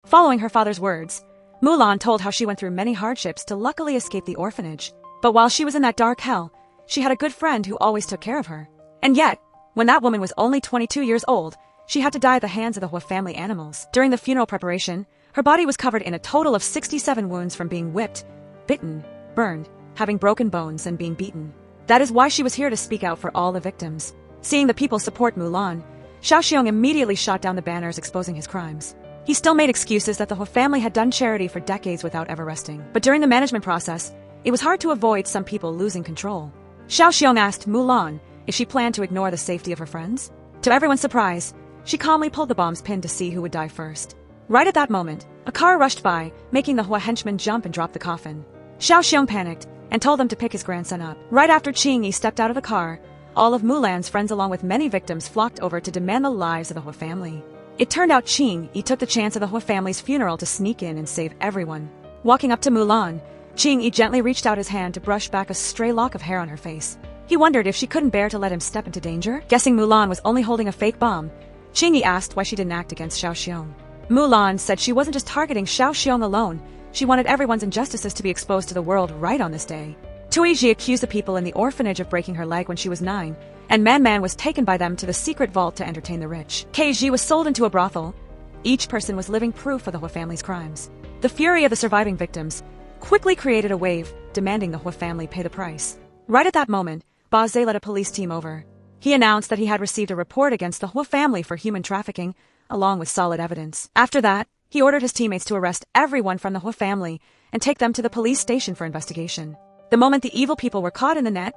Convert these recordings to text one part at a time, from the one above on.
Following her father's words, Mulan told how she went through many hardships to luckily escape the orphanage. But while she was in that dark hell, she had a good friend who always took care of her. And yet, when that woman was only 22 years old, she had to die at the hands of the Hua family animals. During the funeral preparation, her body was covered in a total of 67 wounds from being whipped, bitten, burned, having broken bones, and being beaten. That is why she was here to speak out for all the victims. Seeing the people support Mulan, Xiao Xiong immediately shot down the banners exposing his crimes. He still made excuses that the Hua family had done charity for decades without ever resting. But during the management process, it was hard to avoid some people losing control. Xiao Xiong asked Mulan if she planned to ignore the safety of her friends. To everyone's surprise, she calmly pulled the bomb's pin to see who would die first. Right at that moment, a car rushed by, making the Hua henchman jump and drop the coffin. Xiao Xiong panicked and told them to pick his grandson up. Right after Qingyi stepped out of the car, all of Mulan's friends along with many victims flocked over to demand the lives of the Hua family. It turned out Qingyi took the chance of the Hua family's funeral to sneak in and save everyone. Walking up to Mulan, Qingyi gently reached out his hand to brush back a stray lock of hair on her face. He wondered if she couldn't bear to let him step into danger. Guessing Mulan was only holding a fake bomb, Qingyi asked why she didn't act against Xiao Xiong. Mulan said she wasn't just targeting Xiao Xiong alone, she wanted everyone's injustices to be exposed to the world right on this day. Tuiji accused the people in the orphanage of breaking her leg when she was 9, and Man Man was taken by them to the secret vault to entertain the rich. Keiji was sold into a brothel. Each person was living proof of the Hua family's crimes. The fury of the surviving victims quickly created a wave, demanding the Hua family pay the price. Right at that moment, Ba Zhe led a police team over. He announced that he had received a report against the Hua family for human trafficking, along with solid evidence. After that, he ordered his teammates to arrest everyone from the Hua family and take them to the police station for investigation. The moment the evil people were caught in the net,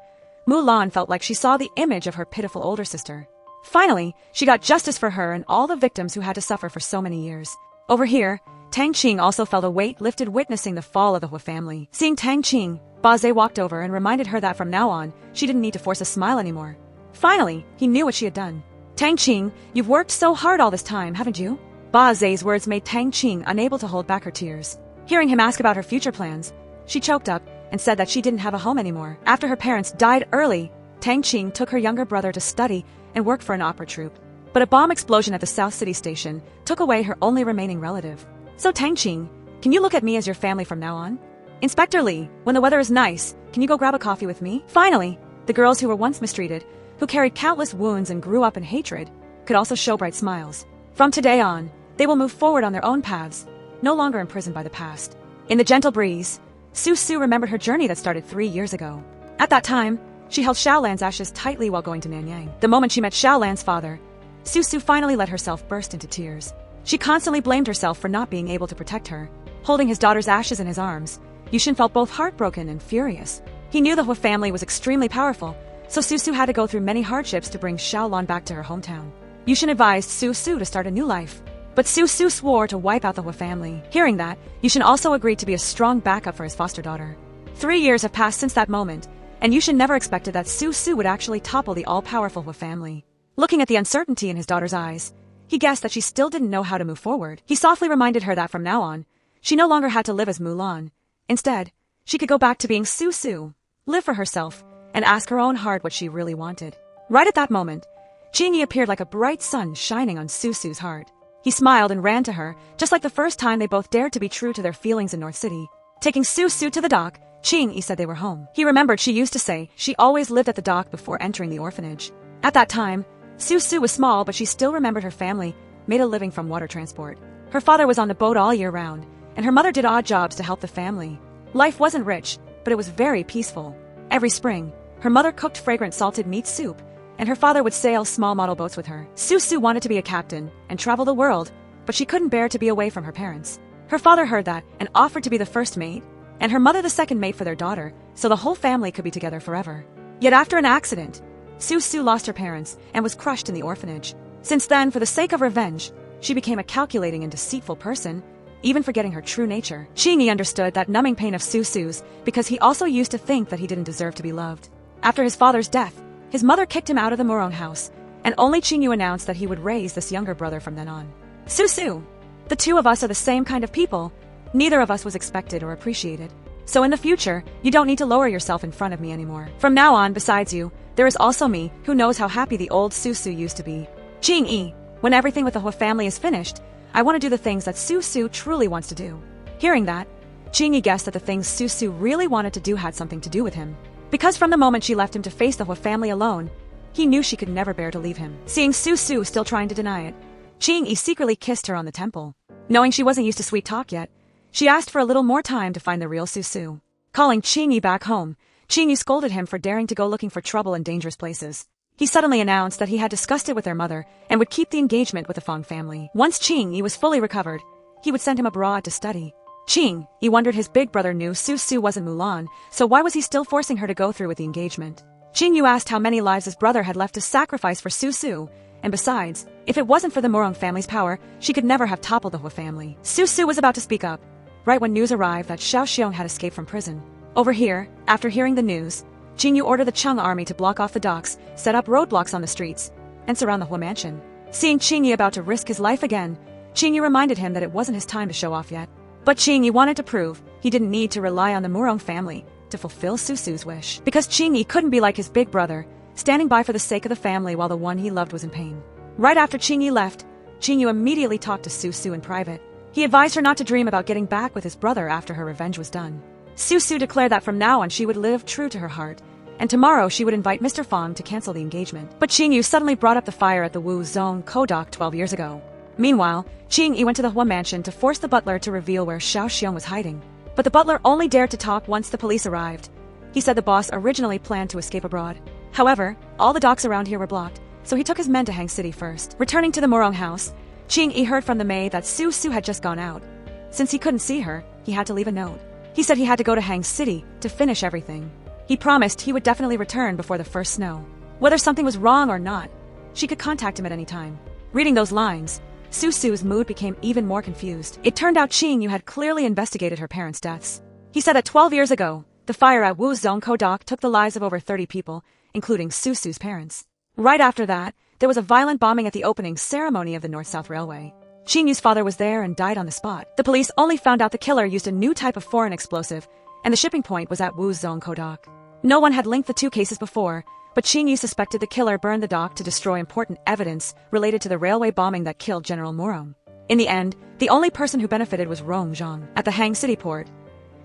Mulan felt like she saw the image of her pitiful older sister. Finally, she got justice for her and all the victims who had to suffer for so many years. Over here, Tang Qing also felt a weight lifted witnessing the fall of the Hua family. Seeing Tang Qing, Ba Zhe walked over and reminded her that from now on, she didn't need to force a smile anymore. Finally, he knew what she had done. Tang Qing, you've worked so hard all this time, haven't you? Ba Zhe's words made Tang Qing unable to hold back her tears. Hearing him ask about her future plans, she choked up and said that she didn't have a home anymore. After her parents died early, Tang Qing took her younger brother to study and work for an opera troupe. But a bomb explosion at the South City station took away her only remaining relative. So Tang Qing, can you look at me as your family from now on? Inspector Lee, when the weather is nice, can you go grab a coffee with me? Finally, the girls who were once mistreated, who carried countless wounds and grew up in hatred, could also show bright smiles. From today on, they will move forward on their own paths, no longer imprisoned by the past. In the gentle breeze, Su Su remembered her journey that started 3 years ago. At that time, she held Xiaolan's ashes tightly while going to Nanyang. The moment she met Xiaolan's father, Su Su finally let herself burst into tears. She constantly blamed herself for not being able to protect her. Holding his daughter's ashes in his arms, Yushin felt both heartbroken and furious. He knew the Hua family was extremely powerful, so Su Su had to go through many hardships to bring Xiaolan back to her hometown. Yushin advised Su Su to start a new life, but Su Su swore to wipe out the Hua family. Hearing that, Yushin also agreed to be a strong backup for his foster daughter. 3 years have passed since that moment, and Yushin never expected that Su Su would actually topple the all-powerful Hua family. Looking at the uncertainty in his daughter's eyes, he guessed that she still didn't know how to move forward. He softly reminded her that from now on, she no longer had to live as Mulan. Instead, she could go back to being Su Su, live for herself, and ask her own heart what she really wanted. Right at that moment, Qingyi appeared like a bright sun shining on Su Su's heart. He smiled and ran to her, just like the first time they both dared to be true to their feelings in North City. Taking Su Su to the dock, Qingyi said they were home. He remembered she used to say she always lived at the dock before entering the orphanage. At that time, Su Su was small, but she still remembered her family made a living from water transport. Her father was on the boat all year round, and her mother did odd jobs to help the family. Life wasn't rich, but it was very peaceful. Every spring, her mother cooked fragrant salted meat soup, and her father would sail small model boats with her. Su Su wanted to be a captain and travel the world, but she couldn't bear to be away from her parents. Her father heard that and offered to be the first mate, and her mother the second mate for their daughter, so the whole family could be together forever. Yet after an accident, Su Su lost her parents and was crushed in the orphanage. Since then, for the sake of revenge, she became a calculating and deceitful person, even forgetting her true nature. Qingyi understood that numbing pain of Su Su's because he also used to think that he didn't deserve to be loved. After his father's death, his mother kicked him out of the Morong house, and only Qingyu announced that he would raise this younger brother from then on. Su Su, the two of us are the same kind of people. Neither of us was expected or appreciated. So in the future, you don't need to lower yourself in front of me anymore. From now on, besides you, there is also me, who knows how happy the old Su Su used to be. Qingyi, when everything with the Hua family is finished, I want to do the things that Su Su truly wants to do. Hearing that, Qingyi guessed that the things Su Su really wanted to do had something to do with him. Because from the moment she left him to face the Hua family alone, he knew she could never bear to leave him. Seeing Su Su still trying to deny it, Qingyi secretly kissed her on the temple. Knowing she wasn't used to sweet talk yet, she asked for a little more time to find the real Su Su. Calling Qingyi back home, Qingyi scolded him for daring to go looking for trouble in dangerous places. He suddenly announced that he had discussed it with their mother and would keep the engagement with the Fong family. Once Qingyi was fully recovered, he would send him abroad to study. Qingyi wondered his big brother knew Su Su wasn't Mulan, so why was he still forcing her to go through with the engagement? Qingyi asked how many lives his brother had left to sacrifice for Su Su, and besides, if it wasn't for the Murong family's power, she could never have toppled the Hua family. Su Su was about to speak up, right when news arrived that Xiao Xiong had escaped from prison. Over here, after hearing the news, Qingyu ordered the Chung army to block off the docks, set up roadblocks on the streets, and surround the Hua mansion. Seeing Qingyi about to risk his life again, Qingyu reminded him that it wasn't his time to show off yet. But Qingyi wanted to prove he didn't need to rely on the Murong family to fulfill Su Su's wish. Because Qingyi couldn't be like his big brother, standing by for the sake of the family while the one he loved was in pain. Right after Qingyi left, Qingyu immediately talked to Su Su in private. He advised her not to dream about getting back with his brother after her revenge was done. Su Su declared that from now on she would live true to her heart, and tomorrow she would invite Mr. Fong to cancel the engagement. But Qingyu suddenly brought up the fire at the Wu Zong Kodok 12 years ago. Meanwhile, Qingyi went to the Hua mansion to force the butler to reveal where Xiao Xiong was hiding. But the butler only dared to talk once the police arrived. He said the boss originally planned to escape abroad. However, all the docks around here were blocked, so he took his men to Hang City first. Returning to the Murong house, Qingyi heard from the maid that Su Su had just gone out. Since he couldn't see her, he had to leave a note. He said he had to go to Hang City to finish everything. He promised he would definitely return before the first snow. Whether something was wrong or not, she could contact him at any time. Reading those lines, Su Su's mood became even more confused. It turned out Qingyu had clearly investigated her parents' deaths. He said that 12 years ago, the fire at Wu Zong Kodok took the lives of over 30 people, including Su Su's parents. Right after that, there was a violent bombing at the opening ceremony of the North-South Railway. Qingyu's father was there and died on the spot. The police only found out the killer used a new type of foreign explosive, and the shipping point was at Wu Zong Kodok. No one had linked the two cases before, but Qingyu suspected the killer burned the dock to destroy important evidence related to the railway bombing that killed General Murong. In the end, the only person who benefited was Rong Zhang. At the Hang City port,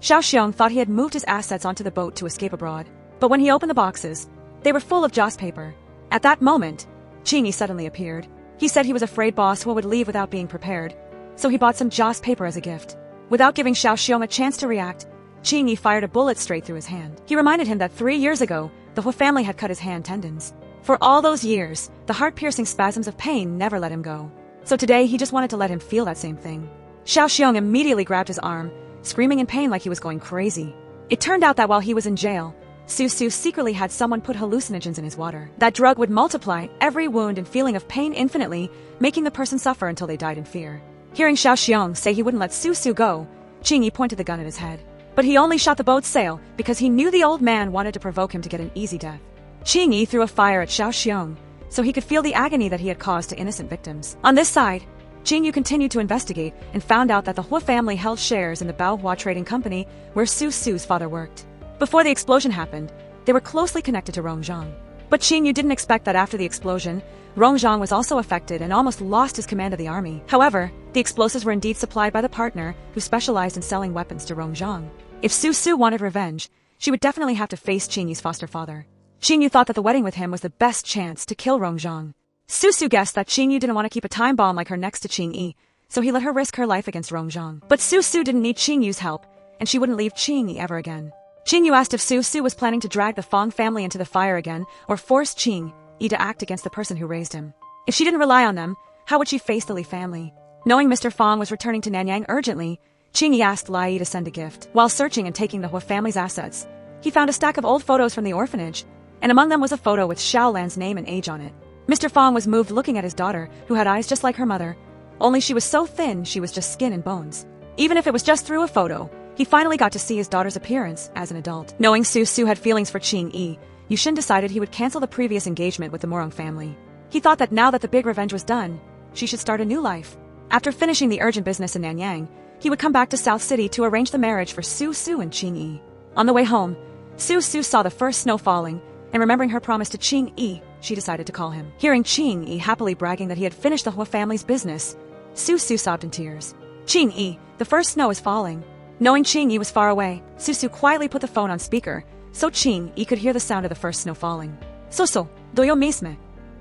Xiao Xiong thought he had moved his assets onto the boat to escape abroad, but when he opened the boxes, they were full of joss paper. At that moment, Qingyi suddenly appeared. He said he was afraid Boss Hua would leave without being prepared, so he bought some joss paper as a gift. Without giving Xiao Xiong a chance to react, Qingyi fired a bullet straight through his hand. He reminded him that 3 years ago, the Hua family had cut his hand tendons. For all those years, the heart-piercing spasms of pain never let him go. So today, he just wanted to let him feel that same thing. Xiao Xiong immediately grabbed his arm, screaming in pain like he was going crazy. It turned out that while he was in jail, Su Su secretly had someone put hallucinogens in his water. That drug would multiply every wound and feeling of pain infinitely, making the person suffer until they died in fear. Hearing Xiao Xiong say he wouldn't let Su Su go, Qingyi pointed the gun at his head. But he only shot the boat's sail because he knew the old man wanted to provoke him to get an easy death. Qingyi threw a fire at Xiao Xiong, so he could feel the agony that he had caused to innocent victims. On this side, Qingyu continued to investigate and found out that the Hua family held shares in the Baohua Trading Company where Su Su's father worked. Before the explosion happened, they were closely connected to Rongzhang. But Qingyu didn't expect that after the explosion, Rongzhang was also affected and almost lost his command of the army. However, the explosives were indeed supplied by the partner who specialized in selling weapons to Rongzhang. If Su Su wanted revenge, she would definitely have to face Qingyu's foster father. Qingyu thought that the wedding with him was the best chance to kill Rongzhang. Su Su guessed that Qingyu didn't want to keep a time bomb like her next to Qingyi, so he let her risk her life against Rongzhang. But Su Su didn't need Qingyu's help, and she wouldn't leave Qingyi ever again. Qingyu asked if Su Su was planning to drag the Fong family into the fire again or force Qingyi to act against the person who raised him. If she didn't rely on them, how would she face the Li family? Knowing Mr. Fong was returning to Nanyang urgently, Qingyi asked Lai to send a gift. While searching and taking the Hua family's assets, he found a stack of old photos from the orphanage, and among them was a photo with Xiao Lan's name and age on it. Mr. Fong was moved looking at his daughter, who had eyes just like her mother, only she was so thin she was just skin and bones. Even if it was just through a photo, he finally got to see his daughter's appearance as an adult. Knowing Su Su had feelings for Qingyi, Yushin decided he would cancel the previous engagement with the Murong family. He thought that now that the big revenge was done, she should start a new life. After finishing the urgent business in Nanyang, he would come back to South City to arrange the marriage for Su Su and Qingyi. On the way home, Su Su saw the first snow falling, and remembering her promise to Qingyi, she decided to call him. Hearing Qingyi happily bragging that he had finished the Hua family's business, Su sobbed in tears. Qing-yi, the first snow is falling. Knowing Qing-yi was far away, Su quietly put the phone on speaker, so Qing-yi could hear the sound of the first snow falling. So, do yo misme?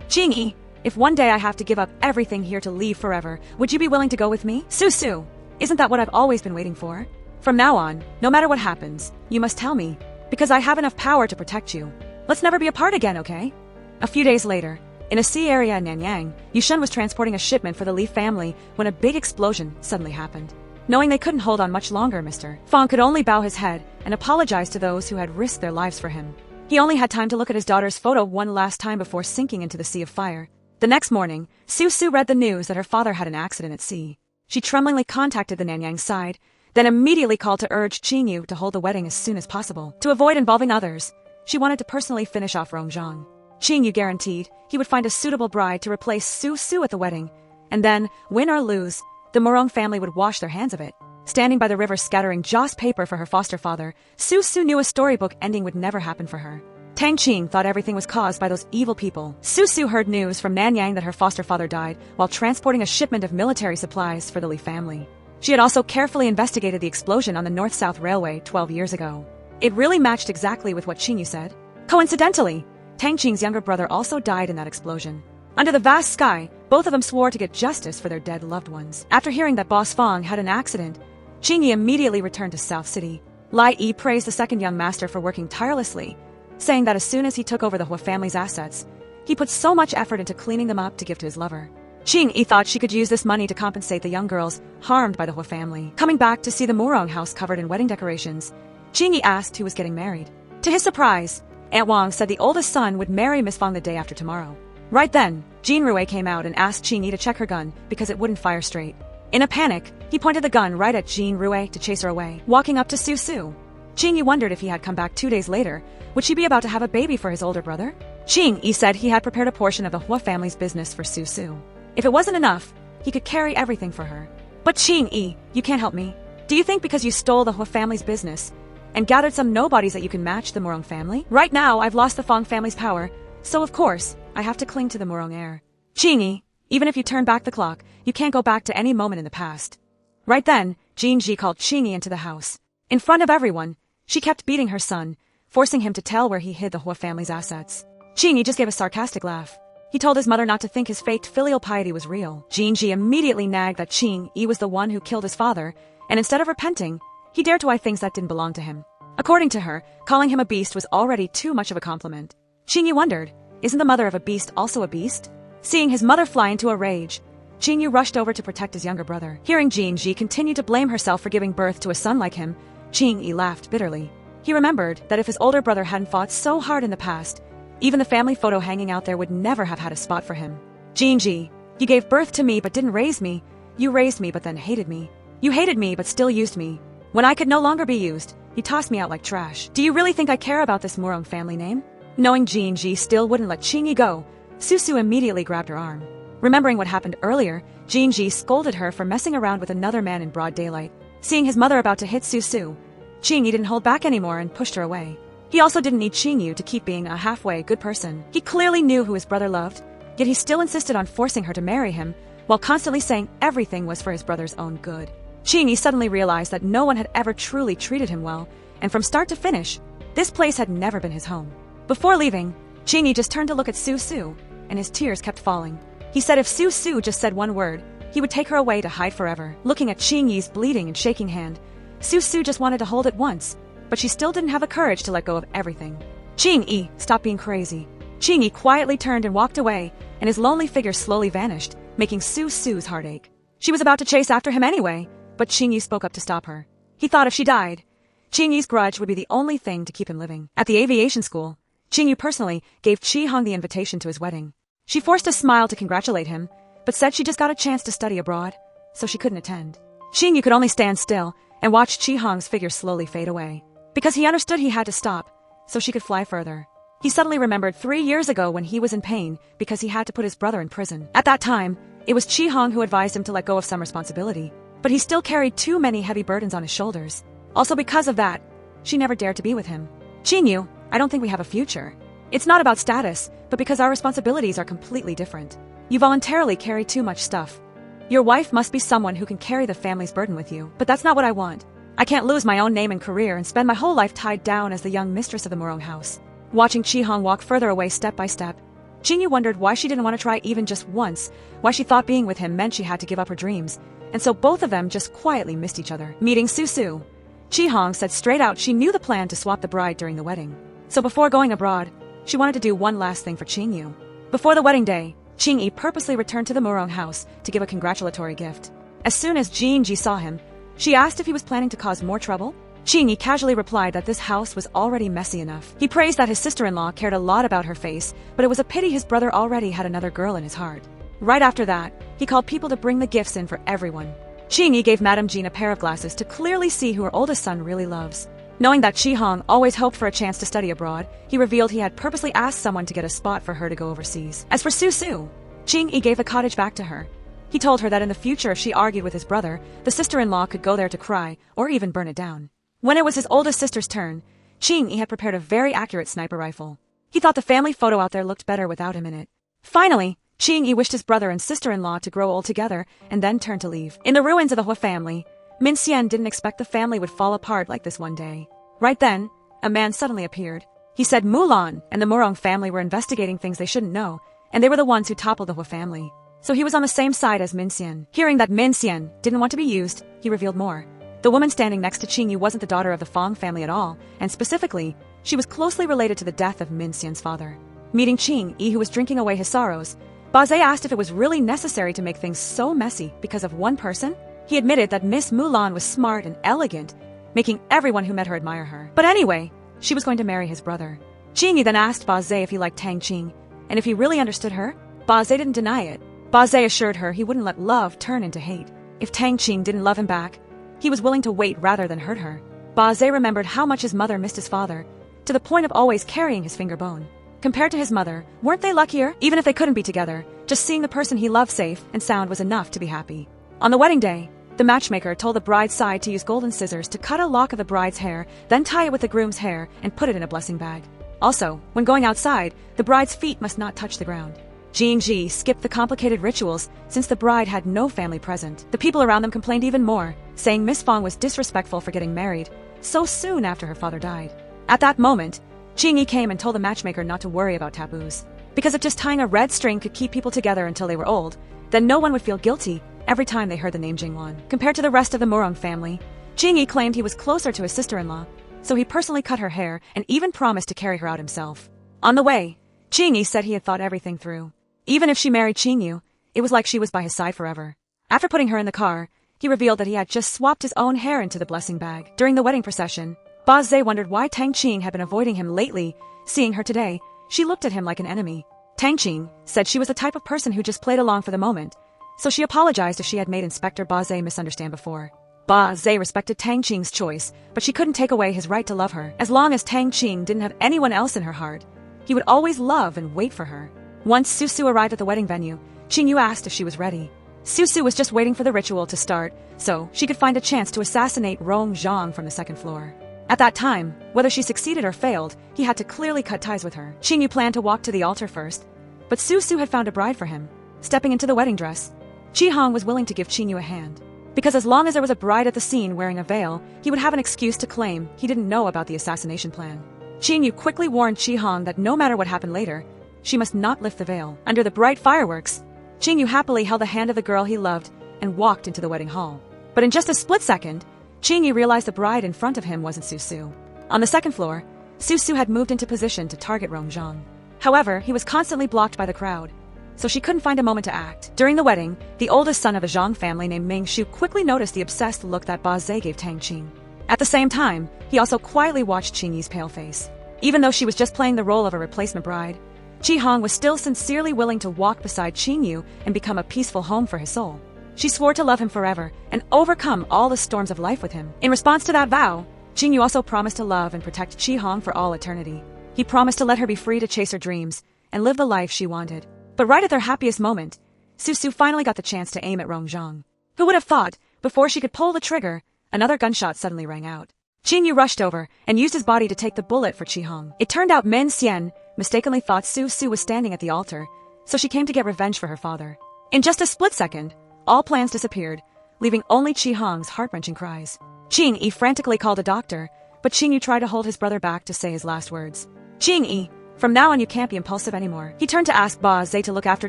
Qing-yi, if one day I have to give up everything here to leave forever, would you be willing to go with me? Su, isn't that what I've always been waiting for? From now on, no matter what happens, you must tell me, because I have enough power to protect you. Let's never be apart again, okay? A few days later, in a sea area in Nanyang, Yushun was transporting a shipment for the Li family when a big explosion suddenly happened. Knowing they couldn't hold on much longer, Mr. Fong could only bow his head and apologize to those who had risked their lives for him. He only had time to look at his daughter's photo one last time before sinking into the sea of fire. The next morning, Su read the news that her father had an accident at sea. She tremblingly contacted the Nanyang side, then immediately called to urge Qing-yu to hold the wedding as soon as possible. To avoid involving others, she wanted to personally finish off Rongzhang. Qing-yu guaranteed he would find a suitable bride to replace Su at the wedding, and then, win or lose, the Morong family would wash their hands of it. Standing by the river scattering joss paper for her foster father, Su knew a storybook ending would never happen for her. Tang Qing thought everything was caused by those evil people. Su heard news from Nanyang that her foster father died while transporting a shipment of military supplies for the Li family. She had also carefully investigated the explosion on the North-South Railway 12 years ago. It really matched exactly with what Qing-yu said. Coincidentally, Tang Qing's younger brother also died in that explosion. Under the vast sky, both of them swore to get justice for their dead loved ones. After hearing that Boss Fong had an accident, Qing-yi immediately returned to South City. Lai Yi praised the second young master for working tirelessly, saying that as soon as he took over the Hua family's assets, he put so much effort into cleaning them up to give to his lover. Qing-yi thought she could use this money to compensate the young girls harmed by the Hua family. Coming back to see the Murong house covered in wedding decorations, Qing-yi asked who was getting married. To his surprise, Aunt Wang said the oldest son would marry Miss Fong the day after tomorrow. Right then, Jean Rue came out and asked Qing-yi to check her gun because it wouldn't fire straight. In a panic, he pointed the gun right at Jean Rue to chase her away. Walking up to Su, Qing-yi wondered if he had come back 2 days later, would she be about to have a baby for his older brother? Qing-yi said he had prepared a portion of the Hua family's business for Su. If it wasn't enough, he could carry everything for her. But Qing-yi, you can't help me. Do you think because you stole the Hua family's business and gathered some nobodies that you can match the Murong family? Right now, I've lost the Fong family's power, so of course, I have to cling to the Murong heir. Qing-yi, even if you turn back the clock, you can't go back to any moment in the past. Right then, Jean Ji called Qing-yi into the house. In front of everyone, she kept beating her son, forcing him to tell where he hid the Hua family's assets. Qing-yi just gave a sarcastic laugh. He told his mother not to think his faked filial piety was real. Jean Ji immediately nagged that Qing-yi was the one who killed his father, and instead of repenting, he dared to buy things that didn't belong to him. According to her, calling him a beast was already too much of a compliment. Qing-yi wondered, isn't the mother of a beast also a beast? Seeing his mother fly into a rage, Qing-yu rushed over to protect his younger brother. Hearing Jean Ji continue to blame herself for giving birth to a son like him, Qing-yi laughed bitterly. He remembered that if his older brother hadn't fought so hard in the past, even the family photo hanging out there would never have had a spot for him. Jean Ji, you gave birth to me but didn't raise me. You raised me but then hated me. You hated me but still used me. When I could no longer be used, you tossed me out like trash. Do you really think I care about this Murong family name? Knowing Jean Ji still wouldn't let Qing-yi go, Su immediately grabbed her arm. Remembering what happened earlier, Jean Ji scolded her for messing around with another man in broad daylight. Seeing his mother about to hit Su, Qing-yi didn't hold back anymore and pushed her away. He also didn't need Qing-yu to keep being a halfway good person. He clearly knew who his brother loved, yet he still insisted on forcing her to marry him, while constantly saying everything was for his brother's own good. Qing-yi suddenly realized that no one had ever truly treated him well, and from start to finish, this place had never been his home. Before leaving, Qing-yi just turned to look at Su, and his tears kept falling. He said if Su just said one word, he would take her away to hide forever. Looking at Qing-yi's bleeding and shaking hand, Su just wanted to hold it once, but she still didn't have the courage to let go of everything. Qing-yi, stop being crazy. Qing-yi quietly turned and walked away, and his lonely figure slowly vanished, making Su's heart ache. She was about to chase after him anyway, but Qing-yi spoke up to stop her. He thought if she died, Qing-yi's grudge would be the only thing to keep him living. At the aviation school, Qing-yu personally gave Chi-hong the invitation to his wedding. She forced a smile to congratulate him, but said she just got a chance to study abroad, so she couldn't attend. Qing-yu could only stand still and watch Chi-hong's figure slowly fade away. Because he understood he had to stop, so she could fly further. He suddenly remembered 3 years ago when he was in pain because he had to put his brother in prison. At that time, it was Chi-hong who advised him to let go of some responsibility, but he still carried too many heavy burdens on his shoulders. Also because of that, she never dared to be with him. Qing-yu, I don't think we have a future. It's not about status, but because our responsibilities are completely different. You voluntarily carry too much stuff. Your wife must be someone who can carry the family's burden with you, but that's not what I want. I can't lose my own name and career and spend my whole life tied down as the young mistress of the Murong house. Watching Chi-hong walk further away step by step, Jingyu wondered why she didn't want to try even just once, why she thought being with him meant she had to give up her dreams, and so both of them just quietly missed each other. Meeting Su-su, Chi-hong said straight out she knew the plan to swap the bride during the wedding. So before going abroad, she wanted to do one last thing for Qingyu. Before the wedding day, Qingyi purposely returned to the Murong house to give a congratulatory gift. As soon as Jingyi saw him, she asked if he was planning to cause more trouble. Qingyi casually replied that this house was already messy enough. He praised that his sister-in-law cared a lot about her face, but it was a pity his brother already had another girl in his heart. Right after that, he called people to bring the gifts in for everyone. Qingyi gave Madame Jean a pair of glasses to clearly see who her oldest son really loves. Knowing that Chi-hong always hoped for a chance to study abroad, he revealed he had purposely asked someone to get a spot for her to go overseas. As for Su-su, Qingyi gave the cottage back to her. He told her that in the future if she argued with his brother, the sister-in-law could go there to cry or even burn it down. When it was his oldest sister's turn, Qingyi had prepared a very accurate sniper rifle. He thought the family photo out there looked better without him in it. Finally, Qingyi wished his brother and sister-in-law to grow old together and then turned to leave. In the ruins of the Hua family, Min Xian didn't expect the family would fall apart like this one day. Right then, a man suddenly appeared. He said Mulan and the Murong family were investigating things they shouldn't know, and they were the ones who toppled the Hua family. So he was on the same side as Min Xian. Hearing that Min Xian didn't want to be used, he revealed more. The woman standing next to Qingyu wasn't the daughter of the Fong family at all, and specifically, she was closely related to the death of Min Xian's father. Meeting Qingyi, who was drinking away his sorrows, Baze asked if it was really necessary to make things so messy because of one person. He admitted that Miss Mulan was smart and elegant, making everyone who met her admire her. But anyway, she was going to marry his brother. Qingyi then asked Baze if he liked Tang Qing, and if he really understood her. Baze didn't deny it. Baze assured her he wouldn't let love turn into hate. If Tang Qing didn't love him back, he was willing to wait rather than hurt her. Baze remembered how much his mother missed his father, to the point of always carrying his finger bone. Compared to his mother, weren't they luckier? Even if they couldn't be together, just seeing the person he loved safe and sound was enough to be happy. On the wedding day, the matchmaker told the bride's side to use golden scissors to cut a lock of the bride's hair, then tie it with the groom's hair and put it in a blessing bag. Also, when going outside, the bride's feet must not touch the ground. Jingji skipped the complicated rituals since the bride had no family present. The people around them complained even more, saying Miss Fong was disrespectful for getting married so soon after her father died. At that moment, Qingyi came and told the matchmaker not to worry about taboos. Because if just tying a red string could keep people together until they were old, then no one would feel guilty every time they heard the name Jingwan. Compared to the rest of the Murong family, Qingyi claimed he was closer to his sister-in-law, so he personally cut her hair and even promised to carry her out himself. On the way, Qingyi said he had thought everything through. Even if she married Qingyu, it was like she was by his side forever. After putting her in the car, he revealed that he had just swapped his own hair into the blessing bag. During the wedding procession, Baze wondered why Tang Qing had been avoiding him lately. Seeing her today, she looked at him like an enemy. Tang Qing said she was the type of person who just played along for the moment, so she apologized if she had made Inspector Baze misunderstand before. Baze respected Tang Qing's choice, but she couldn't take away his right to love her. As long as Tang Qing didn't have anyone else in her heart, he would always love and wait for her. Once Su-su arrived at the wedding venue, Qingyu asked if she was ready. Su-su was just waiting for the ritual to start, so she could find a chance to assassinate Rong Zhang from the second floor. At that time, whether she succeeded or failed, he had to clearly cut ties with her. Qingyu planned to walk to the altar first, but Su-su had found a bride for him. Stepping into the wedding dress, Chi-hong was willing to give Qingyu a hand. Because as long as there was a bride at the scene wearing a veil, he would have an excuse to claim he didn't know about the assassination plan. Qingyu quickly warned Chi-hong that no matter what happened later, she must not lift the veil. Under the bright fireworks, Qingyu happily held the hand of the girl he loved and walked into the wedding hall. But in just a split second, Qingyu realized the bride in front of him wasn't Su-su. On the second floor, Su-su had moved into position to target Rong Zhang. However, he was constantly blocked by the crowd, so she couldn't find a moment to act. During the wedding, the oldest son of a Zhang family named Ming Shu quickly noticed the obsessed look that Baze gave Tang Qing. At the same time, he also quietly watched Qingyi's pale face. Even though she was just playing the role of a replacement bride, Chi-hong was still sincerely willing to walk beside Qingyu and become a peaceful home for his soul. She swore to love him forever and overcome all the storms of life with him. In response to that vow, Qingyu also promised to love and protect Chi-hong for all eternity. He promised to let her be free to chase her dreams and live the life she wanted. But right at their happiest moment, Su-su finally got the chance to aim at Rong Zhang. Who would have thought, before she could pull the trigger, another gunshot suddenly rang out. Qingyu rushed over and used his body to take the bullet for Chi-hong. It turned out Min Xian mistakenly thought Su-su was standing at the altar, so she came to get revenge for her father. In just a split second, all plans disappeared, leaving only Chi Hong's heart-wrenching cries. Jing-yi frantically called a doctor, but Jing-yi tried to hold his brother back to say his last words. Jing-yi, from now on you can't be impulsive anymore. He turned to ask Ba Zhe to look after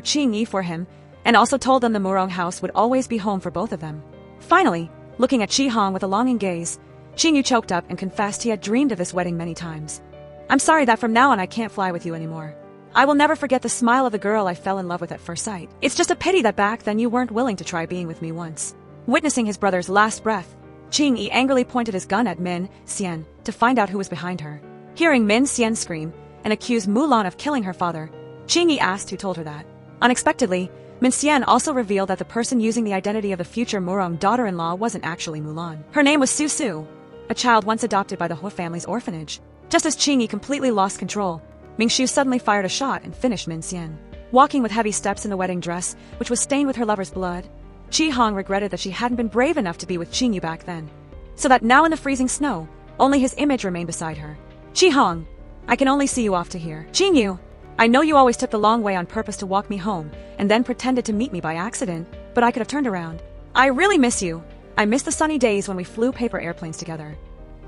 Jing-yi for him, and also told them the Murong house would always be home for both of them. Finally, looking at Chi Hong with a longing gaze, Jing-yi choked up and confessed he had dreamed of this wedding many times. I'm sorry that from now on I can't fly with you anymore. I will never forget the smile of the girl I fell in love with at first sight. It's just a pity that back then you weren't willing to try being with me once. Witnessing his brother's last breath, Jing-yi angrily pointed his gun at Min Xian to find out who was behind her. Hearing Min Xian scream and accuse Mulan of killing her father, Jing-yi asked who told her that. Unexpectedly, Min Xian also revealed that the person using the identity of the future Murong daughter-in-law wasn't actually Mulan. Her name was Su Su, a child once adopted by the He family's orphanage. Just as Jing-yi completely lost control, Ming-Shu suddenly fired a shot and finished Min Xian. Walking with heavy steps in the wedding dress, which was stained with her lover's blood, Chi Hong regretted that she hadn't been brave enough to be with Jing-yi back then. So that now in the freezing snow, only his image remained beside her. Chi Hong, I can only see you off to here. Jing-yu, I know you always took the long way on purpose to walk me home, and then pretended to meet me by accident, but I could have turned around. I really miss you. I miss the sunny days when we flew paper airplanes together.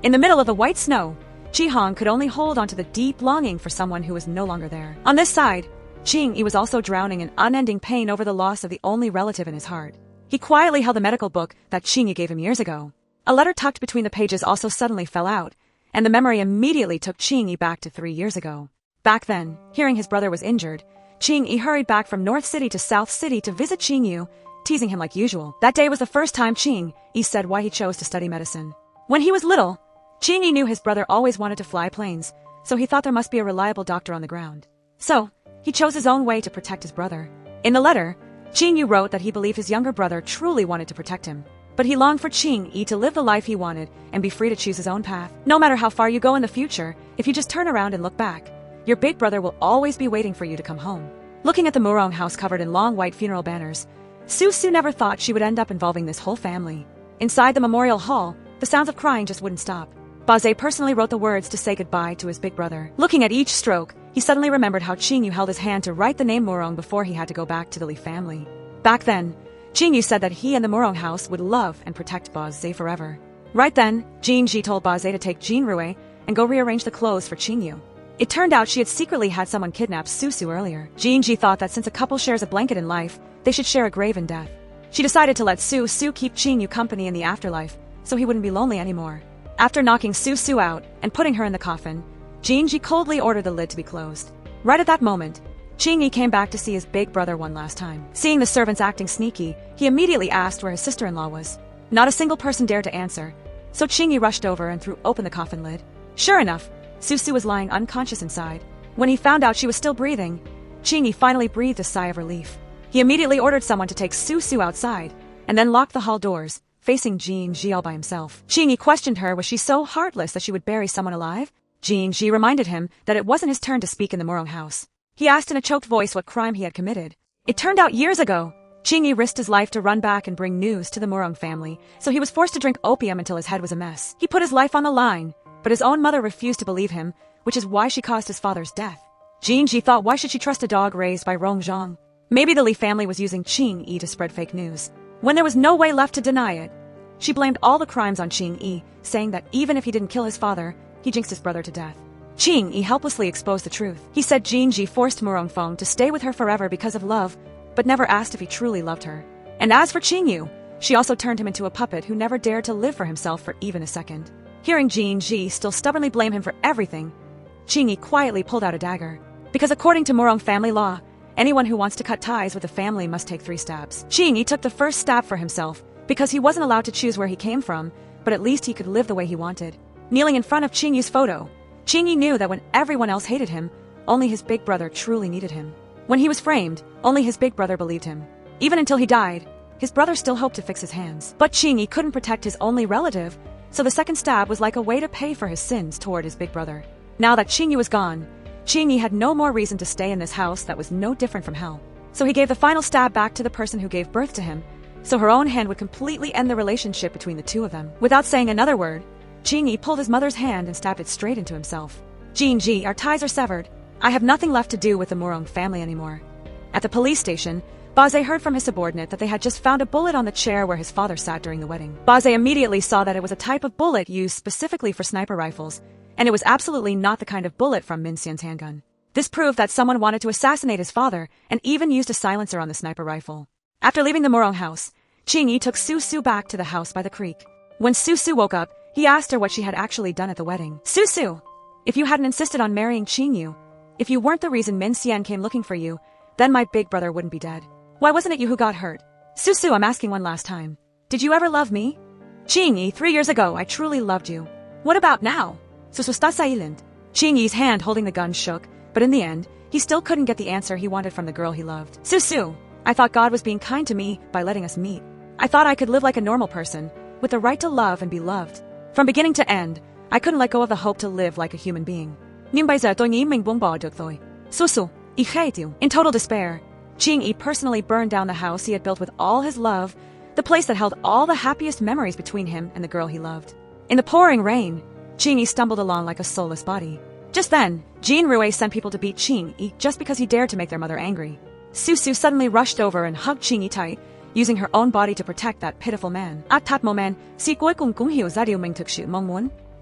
In the middle of the white snow, Chi Hong could only hold on to the deep longing for someone who was no longer there. On this side, Jing-yi was also drowning in unending pain over the loss of the only relative in his heart. He quietly held the medical book that Jing-yi gave him years ago. A letter tucked between the pages also suddenly fell out, and the memory immediately took Jing-yi back to 3 years ago. Back then, hearing his brother was injured, Jing-yi hurried back from North City to South City to visit Jing-yu, teasing him like usual. That day was the first time Jing-yi said why he chose to study medicine. When he was little, Jing-yi knew his brother always wanted to fly planes, so he thought there must be a reliable doctor on the ground. So, he chose his own way to protect his brother. In the letter, Jing-yu wrote that he believed his younger brother truly wanted to protect him, but he longed for Jing-yi to live the life he wanted and be free to choose his own path. No matter how far you go in the future, if you just turn around and look back, your big brother will always be waiting for you to come home. Looking at the Murong house covered in long white funeral banners, Su Su never thought she would end up involving this whole family. Inside the memorial hall, the sounds of crying just wouldn't stop. Ba Zhe personally wrote the words to say goodbye to his big brother. Looking at each stroke, he suddenly remembered how Jing-yu held his hand to write the name Murong before he had to go back to the Li family. Back then, Jing-yu said that he and the Murong house would love and protect Ba Zhe forever. Right then, Jing-ji told Ba Zhe to take Jin Rui and go rearrange the clothes for Jing-yu. It turned out she had secretly had someone kidnap Su Su earlier. Jing-ji thought that since a couple shares a blanket in life, they should share a grave in death. She decided to let Su Su keep Jing-yu company in the afterlife, so he wouldn't be lonely anymore. After knocking Su Su out and putting her in the coffin, Jing-ji coldly ordered the lid to be closed. Right at that moment, Jing-yi came back to see his big brother one last time. Seeing the servants acting sneaky, he immediately asked where his sister-in-law was. Not a single person dared to answer, so Jing-yi rushed over and threw open the coffin lid. Sure enough, Su Su was lying unconscious inside. When he found out she was still breathing, Jing-yi finally breathed a sigh of relief. He immediately ordered someone to take Su Su outside, and then locked the hall doors, facing Jing-ji all by himself. Jing-yi questioned her was she so heartless that she would bury someone alive? Jing-ji reminded him that it wasn't his turn to speak in the Murong house. He asked in a choked voice what crime he had committed. It turned out years ago, Jing-yi risked his life to run back and bring news to the Murong family, so he was forced to drink opium until his head was a mess. He put his life on the line, but his own mother refused to believe him, which is why she caused his father's death. Jing-ji thought why should she trust a dog raised by Rongzhang? Maybe the Li family was using Jing-yi to spread fake news. When there was no way left to deny it, she blamed all the crimes on Jing-yi, saying that even if he didn't kill his father, he jinxed his brother to death. Jing-yi helplessly exposed the truth. He said Jing-ji forced Murong Feng to stay with her forever because of love, but never asked if he truly loved her. And as for Jing-yu, she also turned him into a puppet who never dared to live for himself for even a second. Hearing Jing-ji still stubbornly blame him for everything, Jing-yi quietly pulled out a dagger. Because according to Murong family law, anyone who wants to cut ties with the family must take 3 stabs. Jing-yi took the first stab for himself, because he wasn't allowed to choose where he came from, but at least he could live the way he wanted. Kneeling in front of Jing-yu's photo, Jing-yi knew that when everyone else hated him, only his big brother truly needed him. When he was framed, only his big brother believed him. Even until he died, his brother still hoped to fix his hands. But Jing-yi couldn't protect his only relative, so the second stab was like a way to pay for his sins toward his big brother. Now that Jing-yu was gone, Jing-yi had no more reason to stay in this house that was no different from hell. So he gave the final stab back to the person who gave birth to him, so her own hand would completely end the relationship between the two of them. Without saying another word, Jing-yi pulled his mother's hand and stabbed it straight into himself. Jing-ji, our ties are severed. I have nothing left to do with the Murong family anymore. At the police station, Baze heard from his subordinate that they had just found a bullet on the chair where his father sat during the wedding. Baze immediately saw that it was a type of bullet used specifically for sniper rifles, and it was absolutely not the kind of bullet from Min Xian's handgun. This proved that someone wanted to assassinate his father and even used a silencer on the sniper rifle. After leaving the Murong house, Qingyi took Su Su back to the house by the creek. When Su Su woke up, he asked her what she had actually done at the wedding. Su Su, if you hadn't insisted on marrying Qingyu, if you weren't the reason Min Xian came looking for you, then my big brother wouldn't be dead. Why wasn't it you who got hurt? Su Su, I'm asking one last time. Did you ever love me? Qingyi, 3 years ago, I truly loved you. What about now? Su Su está silent. Qingyi's hand holding the gun shook, but in the end, he still couldn't get the answer he wanted from the girl he loved. Su Su, I thought God was being kind to me by letting us meet. I thought I could live like a normal person, with the right to love and be loved. From beginning to end, I couldn't let go of the hope to live like a human being. Su Su, I hate you. In total despair, Qingyi personally burned down the house he had built with all his love, the place that held all the happiest memories between him and the girl he loved. In the pouring rain, Qingyi stumbled along like a soulless body. Just then, Jean Rue sent people to beat Qingyi just because he dared to make their mother angry. Su Su suddenly rushed over and hugged Qingyi tight, using her own body to protect that pitiful man.